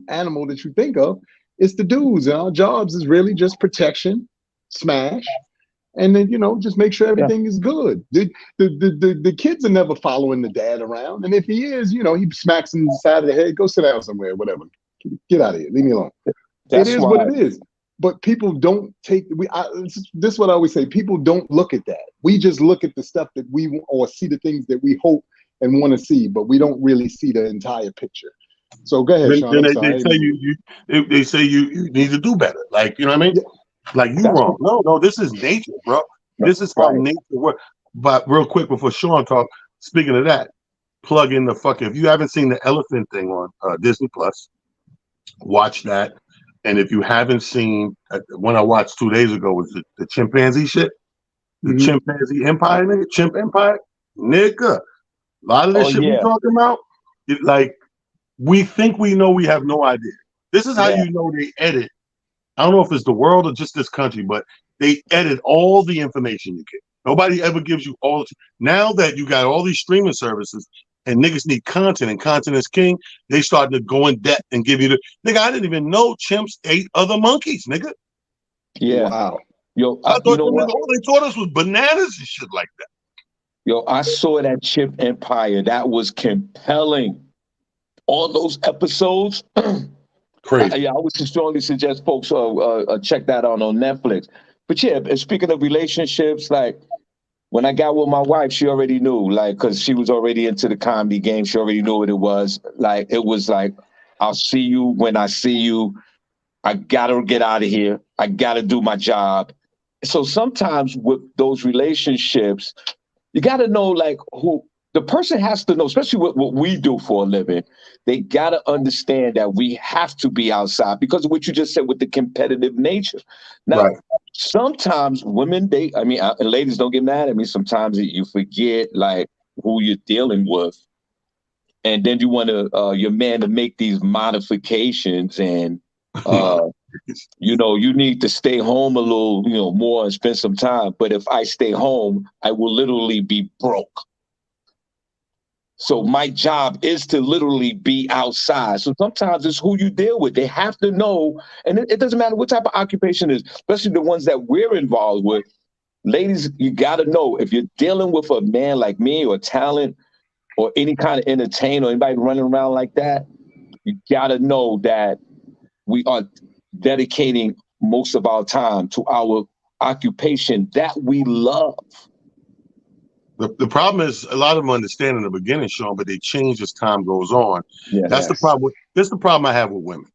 animal that you think of, it's the dudes, and our jobs is really just protection, smash, and then just make sure everything is good. The kids are never following the dad around, and if he is, he smacks him in the side of the head, go sit down somewhere, whatever. Get out of here. Leave me alone. It is what it is. But people don't take. This is what I always say. People don't look at that. We just look at the stuff that we or see the things that we hope and want to see, but we don't really see the entire picture. So go ahead, Shawn. They say you need to do better. Like, you know what I mean? Yeah. Like, you wrong. No, this is nature, bro. This is how nature works. But real quick before Shawn talk, speaking of that, plug in the fucking. If you haven't seen the elephant thing on Disney Plus, watch that. And if you haven't seen, one I watched 2 days ago was the chimpanzee shit, the chimpanzee empire, nigga, chimp empire, nigga. A lot of this shit we talking about, we think we know, we have no idea. This is how you know they edit. I don't know if it's the world or just this country, but they edit all the information you get. Nobody ever gives you all. Now that you got all these streaming services and niggas need content and content is king, they starting to go in depth and give you the nigga. I didn't even know chimps ate other monkeys, nigga. Yeah. Wow. Yo, I thought all they taught us was bananas and shit like that. Yo, I saw that chimp empire. That was compelling. All those episodes. Crazy. I would strongly suggest folks check that out on Netflix. But yeah, speaking of relationships, like when I got with my wife, she already knew, like, because she was already into the comedy game. She already knew what it was. Like, it was like, I'll see you when I see you. I gotta get out of here. I gotta do my job. So sometimes with those relationships, you gotta know, like, who the person has to know, especially what we do for a living. They got to understand that we have to be outside because of what you just said with the competitive nature. Now, sometimes women, and ladies, don't get mad at me. Sometimes you forget, like, who you're dealing with. And then you want your man to make these modifications and, you need to stay home a little, more and spend some time. But if I stay home, I will literally be broke. So my job is to literally be outside. So sometimes it's who you deal with. They have to know, and it doesn't matter what type of occupation it is, especially the ones that we're involved with. Ladies, you got to know if you're dealing with a man like me or talent or any kind of entertainer or anybody running around like that, you got to know that we are dedicating most of our time to our occupation that we love. The problem is a lot of them understand in the beginning, Shawn, but they change as time goes on. Yeah, that's the problem. That's the problem I have with women.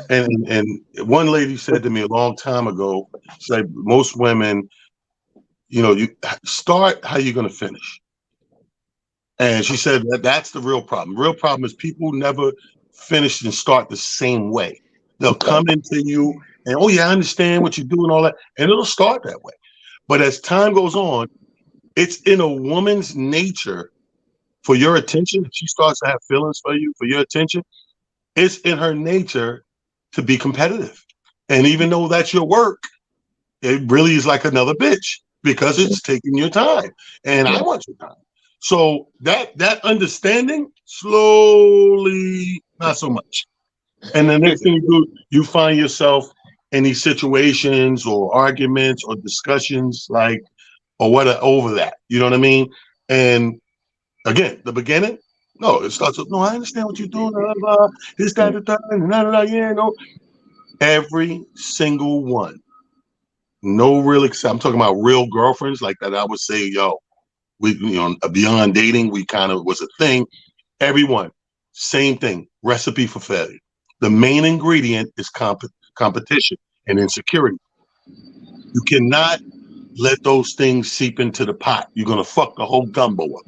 And one lady said to me a long time ago, she said, most women, you start how you're going to finish. And she said that's the real problem. Real problem is people never finish and start the same way. They'll come into you and, oh yeah, I understand what you're doing, all that, and it'll start that way. But as time goes on, it's in a woman's nature for your attention. If she starts to have feelings for you, for your attention, it's in her nature to be competitive. And even though that's your work, it really is like another bitch because it's taking your time. And I want your time. So that understanding, slowly, not so much. And the next thing you do, you find yourself in these situations or arguments or discussions over that. You know what I mean? And again, the beginning, no, it starts with, no, I understand what you're doing, blah, blah, blah, this, that, yeah, no. Every single one. No real I'm talking about real girlfriends like that. I would say, yo, we, beyond dating, we kind of was a thing. Everyone, same thing, recipe for failure. The main ingredient is competition and insecurity. You cannot let those things seep into the pot. You're going to fuck the whole gumbo up.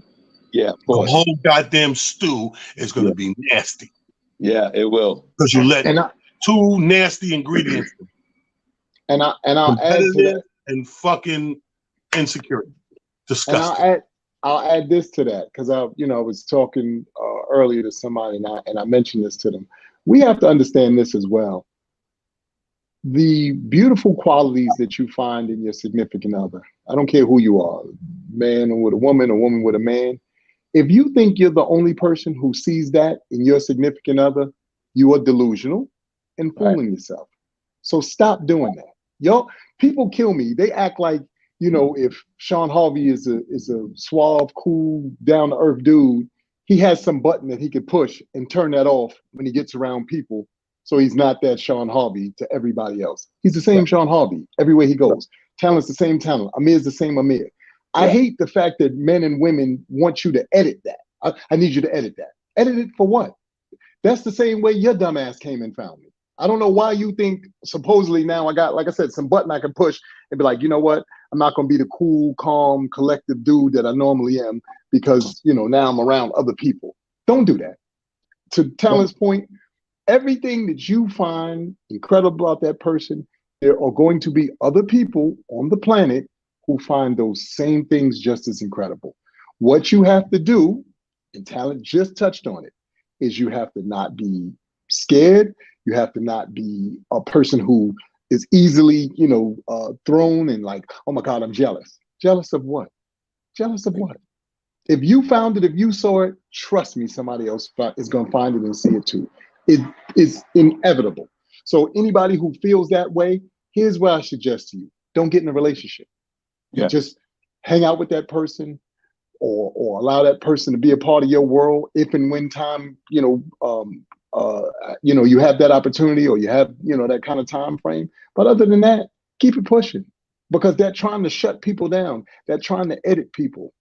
Yeah, of course. The whole goddamn stew is going to be nasty. Yeah, it will. Because you let two nasty ingredients. And I'll add to that. And fucking insecurity. Disgusting. And I'll add this to that because I was talking earlier to somebody and I mentioned this to them. We have to understand this as well. The beautiful qualities that you find in your significant other, I don't care who you are, man with a woman with a man. If you think you're the only person who sees that in your significant other, you are delusional and fooling yourself. So stop doing that. People kill me. They act like, if Shawn Harvey is a suave, cool, down to earth dude, he has some button that he could push and turn that off when he gets around people. So he's not that Shawn Harvey to everybody else. He's the same Shawn Harvey everywhere he goes. Talent's the same talent. Amir's the same Amir. I hate the fact that men and women want you to edit that. I need you to edit that. Edit it for what? That's the same way your dumb ass came and found me. I don't know why you think supposedly now I got, like I said, some button I can push and be like, you know what? I'm not going to be the cool, calm, collective dude that I normally am because, now I'm around other people. Don't do that. To Talent's point, everything that you find incredible about that person, there are going to be other people on the planet who find those same things just as incredible. What you have to do, and Talent just touched on it, is you have to not be scared. You have to not be a person who is easily, thrown and like, oh my God, I'm jealous. Jealous of what? Jealous of what? If you found it, if you saw it, trust me, somebody else is going to find it and see it too. It is inevitable. So anybody who feels that way, here's what I suggest to you. Don't get in a relationship. Yeah. Just hang out with that person or allow that person to be a part of your world if and when time, you have that opportunity or you have, that kind of time frame. But other than that, keep it pushing because they're trying to shut people down. They're trying to edit people.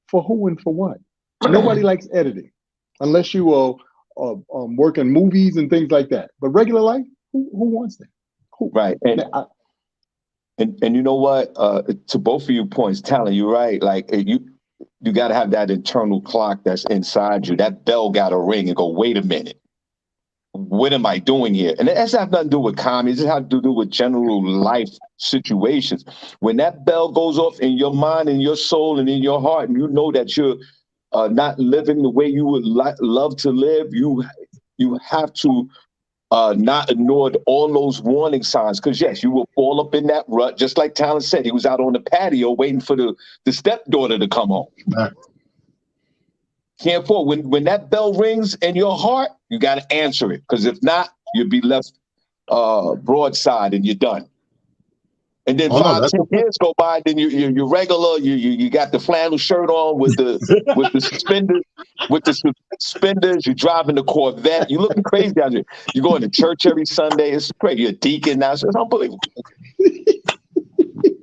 For who and for what? Nobody likes editing unless you are work in movies and things like that. But regular life, who wants that? Who? Right. And you know what? To both of you points, Talent, you're right. Like you got to have that internal clock that's inside you. That bell got to ring and go, wait a minute. What am I doing here? And it has nothing to do with comedy. It just has to do with general life situations. When that bell goes off in your mind and your soul and in your heart, and you know that you're not living the way you would love to live, you have to not ignore all those warning signs. Because yes, you will fall up in that rut. Just like Talent said, he was out on the patio waiting for the stepdaughter to come home. Right. Can't fall. When that bell rings in your heart, you got to answer it. Because if not, you'll be left broadside and you're done. And then 5-10 years go by, then you're regular. You got the flannel shirt on with the suspenders. You're driving the Corvette. You're looking crazy out there. You're going to church every Sunday. It's great. You're a deacon now. So it's unbelievable.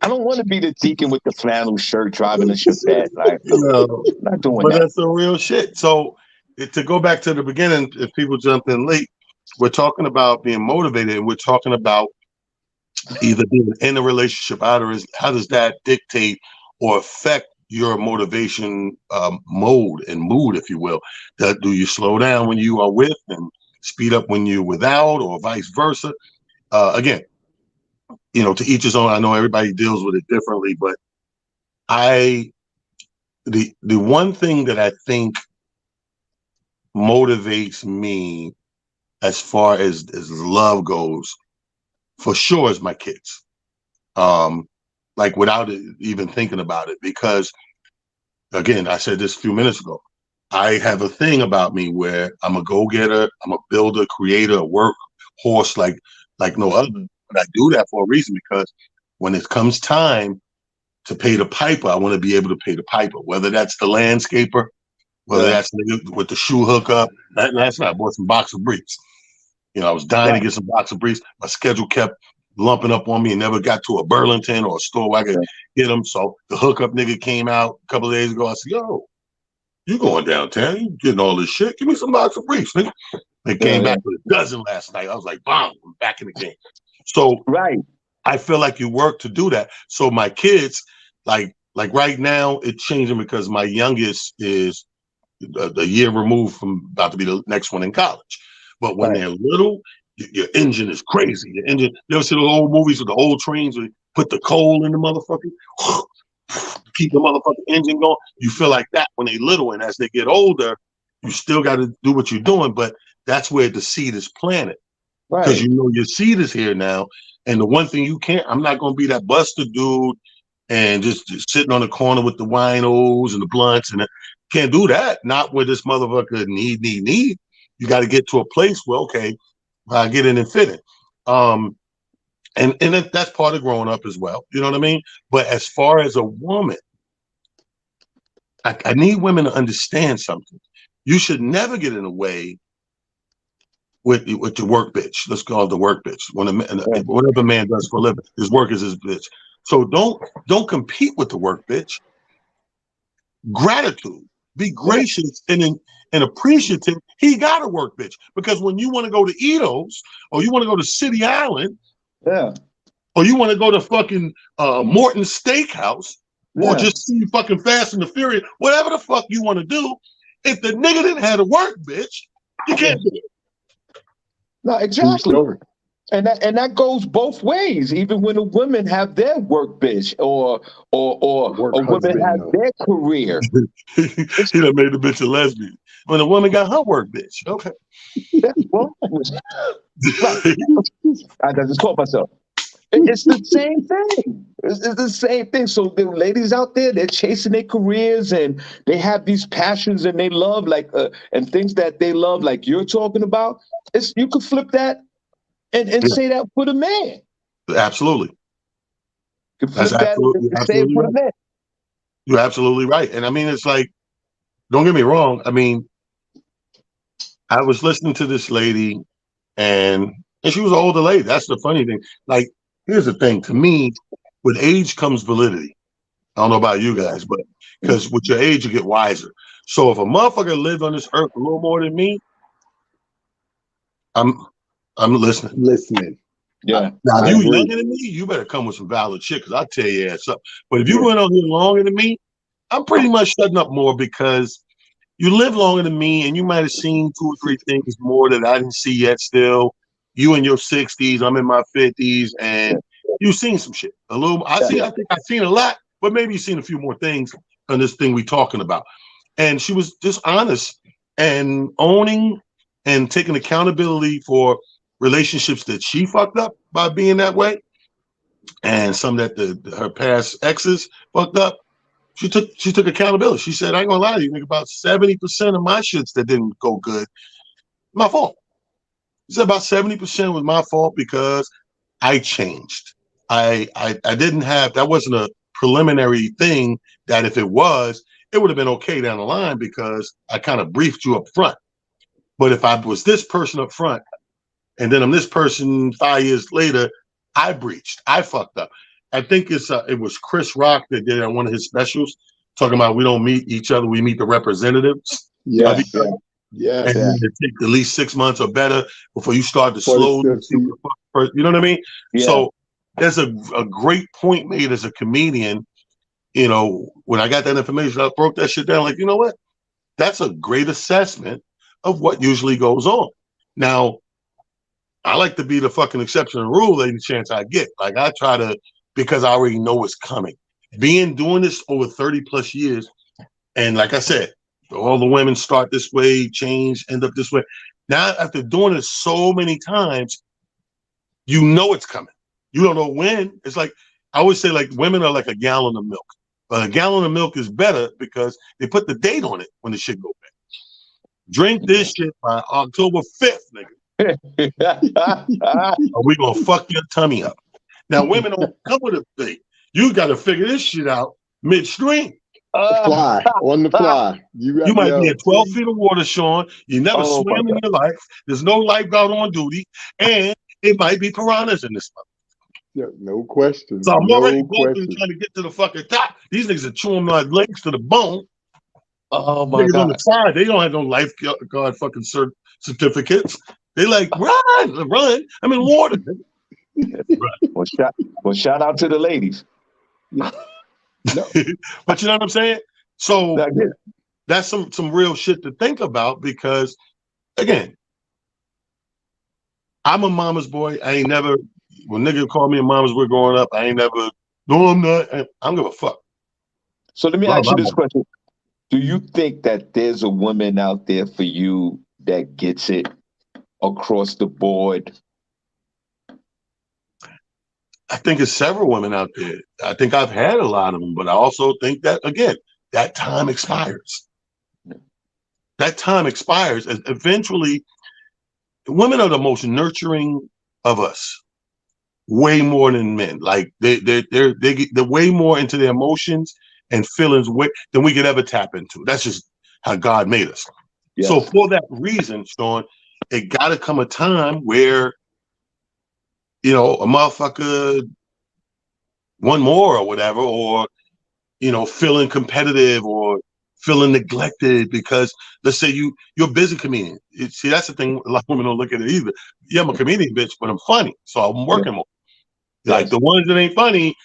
I don't want to be the deacon with the flannel shirt driving the Chevette. Like, no, not doing that. But that's the real shit. So to go back to the beginning, if people jump in late, we're talking about being motivated, and we're talking about either being in a relationship, how does that dictate or affect your motivation mode and mood, if you will. Do you slow down when you are with and speed up when you're without, or vice versa? Again, to each his own. I know everybody deals with it differently, but the one thing that I think motivates me as far as love goes, for sure, is my kids. Like without even thinking about it, because again, I said this a few minutes ago, I have a thing about me where I'm a go-getter, I'm a builder, creator, a workhorse like no other. But I do that for a reason, because when it comes time to pay the piper, I want to be able to pay the piper, whether that's the landscaper, whether that's with the shoe hookup. Last night I bought some boxer briefs. I was dying to get some boxer briefs. My schedule kept lumping up on me and never got to a Burlington or a store where I could get them. So the hookup nigga came out a couple of days ago. I said, yo, you going downtown? You getting all this shit? Give me some boxer briefs, nigga. They came back with a dozen last night. I was like, bomb, I'm back in the game. So I feel like you work to do that. So my kids, like right now, it's changing because my youngest is a year removed from about to be the next one in college. But when they're little, your engine is crazy. Your engine, you ever see the old movies with the old trains where you put the coal in the motherfucker, keep the motherfucking engine going? You feel like that when they're little, and as they get older, you still got to do what you're doing, but that's where the seed is planted. Because your seed is here now. And the one thing I'm not going to be that buster dude and just sitting on the corner with the winos and the blunts, and can't do that. Not where this motherfucker need. You got to get to a place where, okay, I get in and fit it. And that's part of growing up as well. You know what I mean? But as far as a woman, I need women to understand something. You should never get in the way with your work bitch. Let's call it the work bitch. Whatever a man does for a living, his work is his bitch. So don't compete with the work bitch. Gratitude. Be gracious and appreciative. He got a work bitch, because when you want to go to Ito's, or you want to go to City Island, or you want to go to fucking Morton Steakhouse, or just see fucking Fast and the Furious, whatever the fuck you want to do, if the nigga didn't have a work bitch, you can't do it. No, exactly. And that goes both ways. Even when the women have their work bitch, or women have their career. He done made the bitch a lesbian. When a woman got her work bitch, okay. Well, I just caught myself. It's the same thing. It's the same thing. So the ladies out there, they're chasing their careers, and they have these passions, and they love and things that they love, like you're talking about. You could flip that and say that for the man. Absolutely. You could flip that and say it for the man. You're absolutely right. And I mean, it's like, don't get me wrong. I mean, I was listening to this lady, and she was an older lady. That's the funny thing. Like, here's the thing. To me, with age comes validity. I don't know about you guys, but because with your age, you get wiser. So if a motherfucker lived on this earth a little more than me, I'm listening. Yeah. Now, if you younger than me, you better come with some valid shit, because I'll tear your ass up. But if you went on here longer than me, I'm pretty much shutting up more, because you live longer than me, and you might have seen 2 or 3 things more that I didn't see yet still. You in your 60s, I'm in my 50s, and you've seen some shit. I think I've seen a lot, but maybe you've seen a few more things on this thing we talking about. And she was just honest and owning and taking accountability for relationships that she fucked up by being that way, and some that her past exes fucked up. She took accountability. She said, I ain't gonna lie to you, about 70% of my shits that didn't go good, my fault. She said about 70% was my fault, because I changed. I didn't have, that wasn't a preliminary thing that if it was, it would have been okay down the line, because I kind of briefed you up front. But if I was this person up front, and then I'm this person 5 years later, I breached. I fucked up. I think it was Chris Rock that did it on one of his specials, talking about we don't meet each other, we meet the representatives. Yeah. Yeah. And it takes at least 6 months or better before you start to slowly see the first, you know what I mean? Yeah. So there's a great point made as a comedian. you know, when I got that information, I broke that shit down. Like, you know what? That's a great assessment of what usually goes on. Now, I like to be the fucking exception to the rule any chance I get. Like, I try to, because I already know what's coming. Doing this over 30 plus years, and like I said, all the women start this way, change, end up this way. Now, after doing it so many times, you know it's coming. You don't know when. It's like, I always say, like, women are like a gallon of milk. But a gallon of milk is better because they put the date on it when the shit go bad. Drink this shit by October 5th, nigga. Or we gonna fuck your tummy up. Now, women don't come with a date. You got to figure this shit out midstream. Fly on the fly. You might be in 12 feet of water, Shawn. You never swam in your life. There's no lifeguard on duty, and it might be piranhas in this month. Yeah, no question. So I'm already trying to get to the fucking top. These niggas are chewing my legs to the bone. Oh my niggas God. on the side, they don't have no lifeguard fucking certificates. They like run. I'm in water. Well, shout out to the ladies. No. But you know what I'm saying? So that's some real shit to think about because, again, I'm a mama's boy. I ain't never, when nigga called me a mama's boy growing up, I ain't never, no, I'm not. I don't give a fuck. So let me ask you this question. Do you think that there's a woman out there for you that gets it across the board? I think there's several women out there. I think I've had a lot of them, but I also think that, again, that time expires. That time expires. Eventually, women are the most nurturing of us, way more than men. Like they're way more into their emotions and feelings than we could ever tap into. That's just how God made us. Yes. So for that reason, Shawn, it got to come a time where, you know, a motherfucker one more or whatever, or, you know, feeling competitive or feeling neglected because, let's say you're a busy comedian. See, that's the thing. A lot of women don't look at it either. Yeah, I'm a comedian, bitch, but I'm funny, so I'm working more. Like the ones that ain't funny,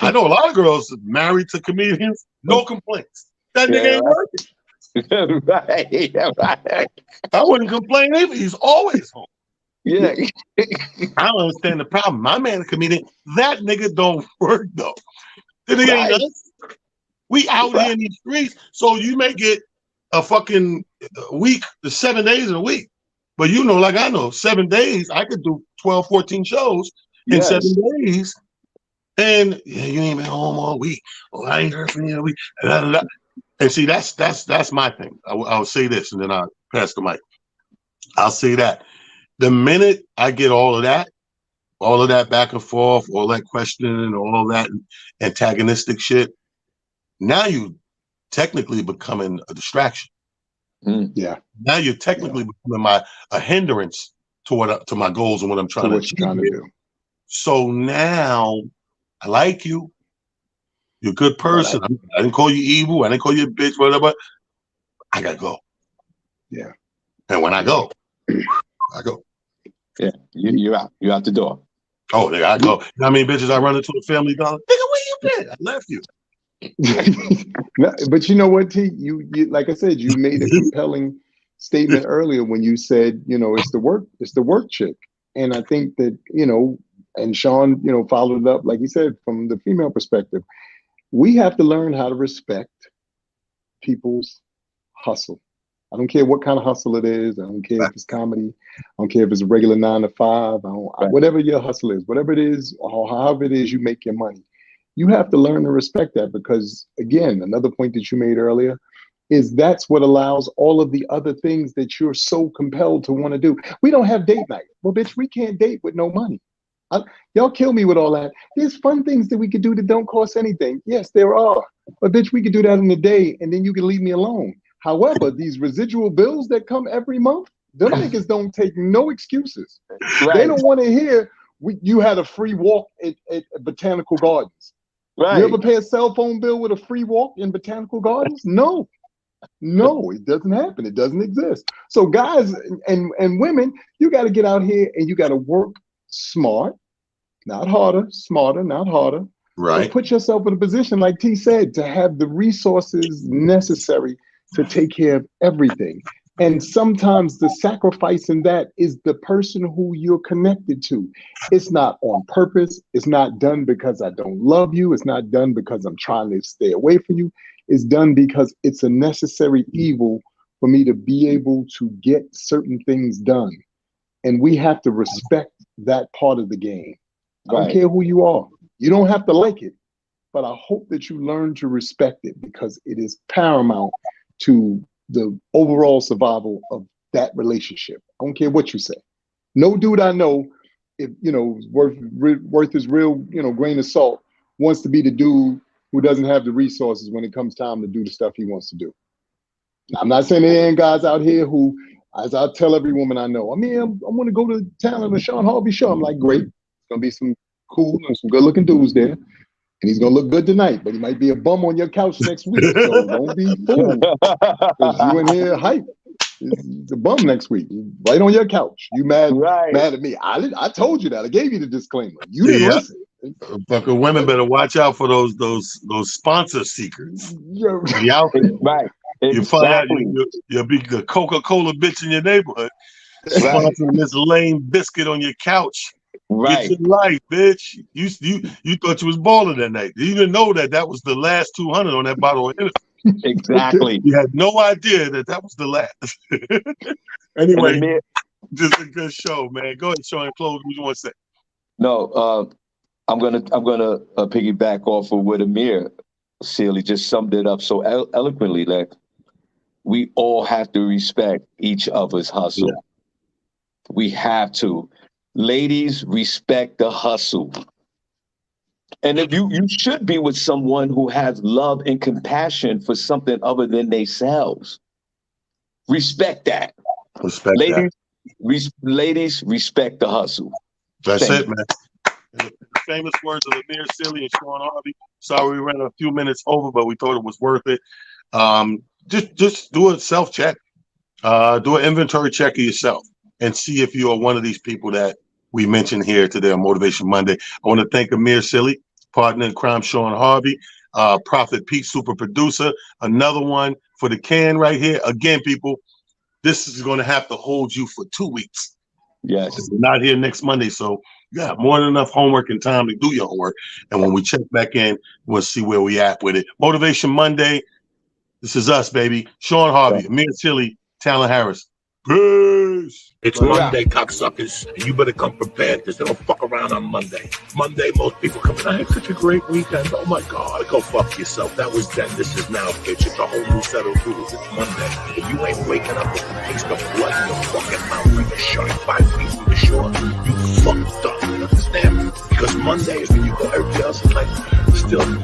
I know a lot of girls married to comedians, no complaints. That nigga ain't working. Right. I wouldn't complain either. He's always home. Yeah. I don't understand the problem. My man, a comedian, that nigga don't work though. The nigga ain't us. We out here in these streets, so you may get a fucking week, the 7 days in a week. But you know, like I know, 7 days, I could do 12, 14 shows in 7 days. And you ain't been home all week. Oh, I ain't heard from you all week. And see, that's my thing. I'll say this, and then I'll pass the mic. I'll say that. The minute I get all of that back and forth, all that questioning, all that antagonistic shit, now you technically becoming a distraction. Yeah. Now you're technically becoming a hindrance to my goals and what I'm trying to do. So now I like you. You're a good person. I didn't call you evil. I didn't call you a bitch, whatever. I gotta go. Yeah. And when I go, I go. Yeah, you're out. You're out the door. Oh, nigga, I go. You know how many bitches I run into the Family Dollar? Nigga, where you been? I left you. But you know what, T? You like I said, you made a compelling statement earlier when you said, you know, it's the work chick. And I think that, you know, and Shawn, you know, followed it up, like he said, from the female perspective. We have to learn how to respect people's hustle. I don't care what kind of hustle it is. I don't care if it's comedy. I don't care if it's a regular 9 to 5. Whatever your hustle is, whatever it is, or however it is you make your money, you have to learn to respect that because, again, another point that you made earlier is that's what allows all of the other things that you're so compelled to want to do. We don't have date night. Well, bitch, we can't date with no money. Y'all kill me with all that. There's fun things that we could do that don't cost anything. Yes, there are. But bitch, we could do that in a day and then you can leave me alone. However, these residual bills that come every month, them niggas don't take no excuses. Right. They don't want to hear you had a free walk at Botanical Gardens. Right. You ever pay a cell phone bill with a free walk in Botanical Gardens? No, it doesn't happen. It doesn't exist. So guys and women, you got to get out here and you got to work smart, not harder, smarter, not harder. Right. So put yourself in a position, like T said, to have the resources necessary to take care of everything. And sometimes the sacrifice in that is the person who you're connected to. It's not on purpose. It's not done because I don't love you. It's not done because I'm trying to stay away from you. It's done because it's a necessary evil for me to be able to get certain things done. And we have to respect that part of the game. I don't care who you are. You don't have to like it, but I hope that you learn to respect it because it is paramount to the overall survival of that relationship. I don't care what you say. No dude I know, if worth his real grain of salt, wants to be the dude who doesn't have the resources when it comes time to do the stuff he wants to do. Now, I'm not saying there ain't guys out here who, as I tell every woman I know, I want to go to the talent of Shawn Harvey show. I'm like, great. It's gonna be some cool and some good looking dudes there. And he's gonna look good tonight, but he might be a bum on your couch next week. So don't be fooled. Because you in here hype. He's a bum next week. Right on your couch. You mad at me. I told you that. I gave you the disclaimer. You didn't listen. Fucking women better watch out for those sponsor seekers. Right. You find out you'll be the Coca-Cola bitch in your neighborhood. Sponsoring this lame biscuit on your couch. Right. Get your life, bitch. You thought you was balling that night. You didn't know that was the last 200 on that bottle of Hennessy. Exactly. You had no idea that was the last. Anyway, just a good show, man. Go ahead, Shawn, close. What you want to say? No, I'm gonna piggyback off of what Amir Sealy just summed it up so eloquently. That we all have to respect each other's hustle. Yeah. We have to. Ladies, respect the hustle. And if you should be with someone who has love and compassion for something other than themselves. Respect that. Ladies, respect the hustle. That's it, man. In the famous words of Amir Sealy and Shawn Harvey. Sorry we ran a few minutes over, but we thought it was worth it. Just do a self-check. Do an inventory check of yourself and see if you are one of these people that we mentioned here today on Motivation Monday. I want to thank Amir Sealy, partner in crime, Shawn Harvey, Prophet Pete, super producer. Another one for the can right here. Again, people, this is going to have to hold you for 2 weeks. Yes. We're not here next Monday, so you got more than enough homework and time to do your homework. And when we check back in, we'll see where we at with it. Motivation Monday. This is us, baby. Shawn Harvey, Amir Sealy, Talon Harris. Peace. It's Monday, cocksuckers, and you better come prepared because they don't fuck around on Monday. Monday, most people come in, I had such a great weekend. Oh my God, go fuck yourself. That was then, this is now, bitch. It's a whole new set of rules. It's Monday. If you ain't waking up with the taste of blood in your fucking mouth like a shark 5 feet from the shore, you fucked up, you understand? Because Monday is when you go, everybody else is like, still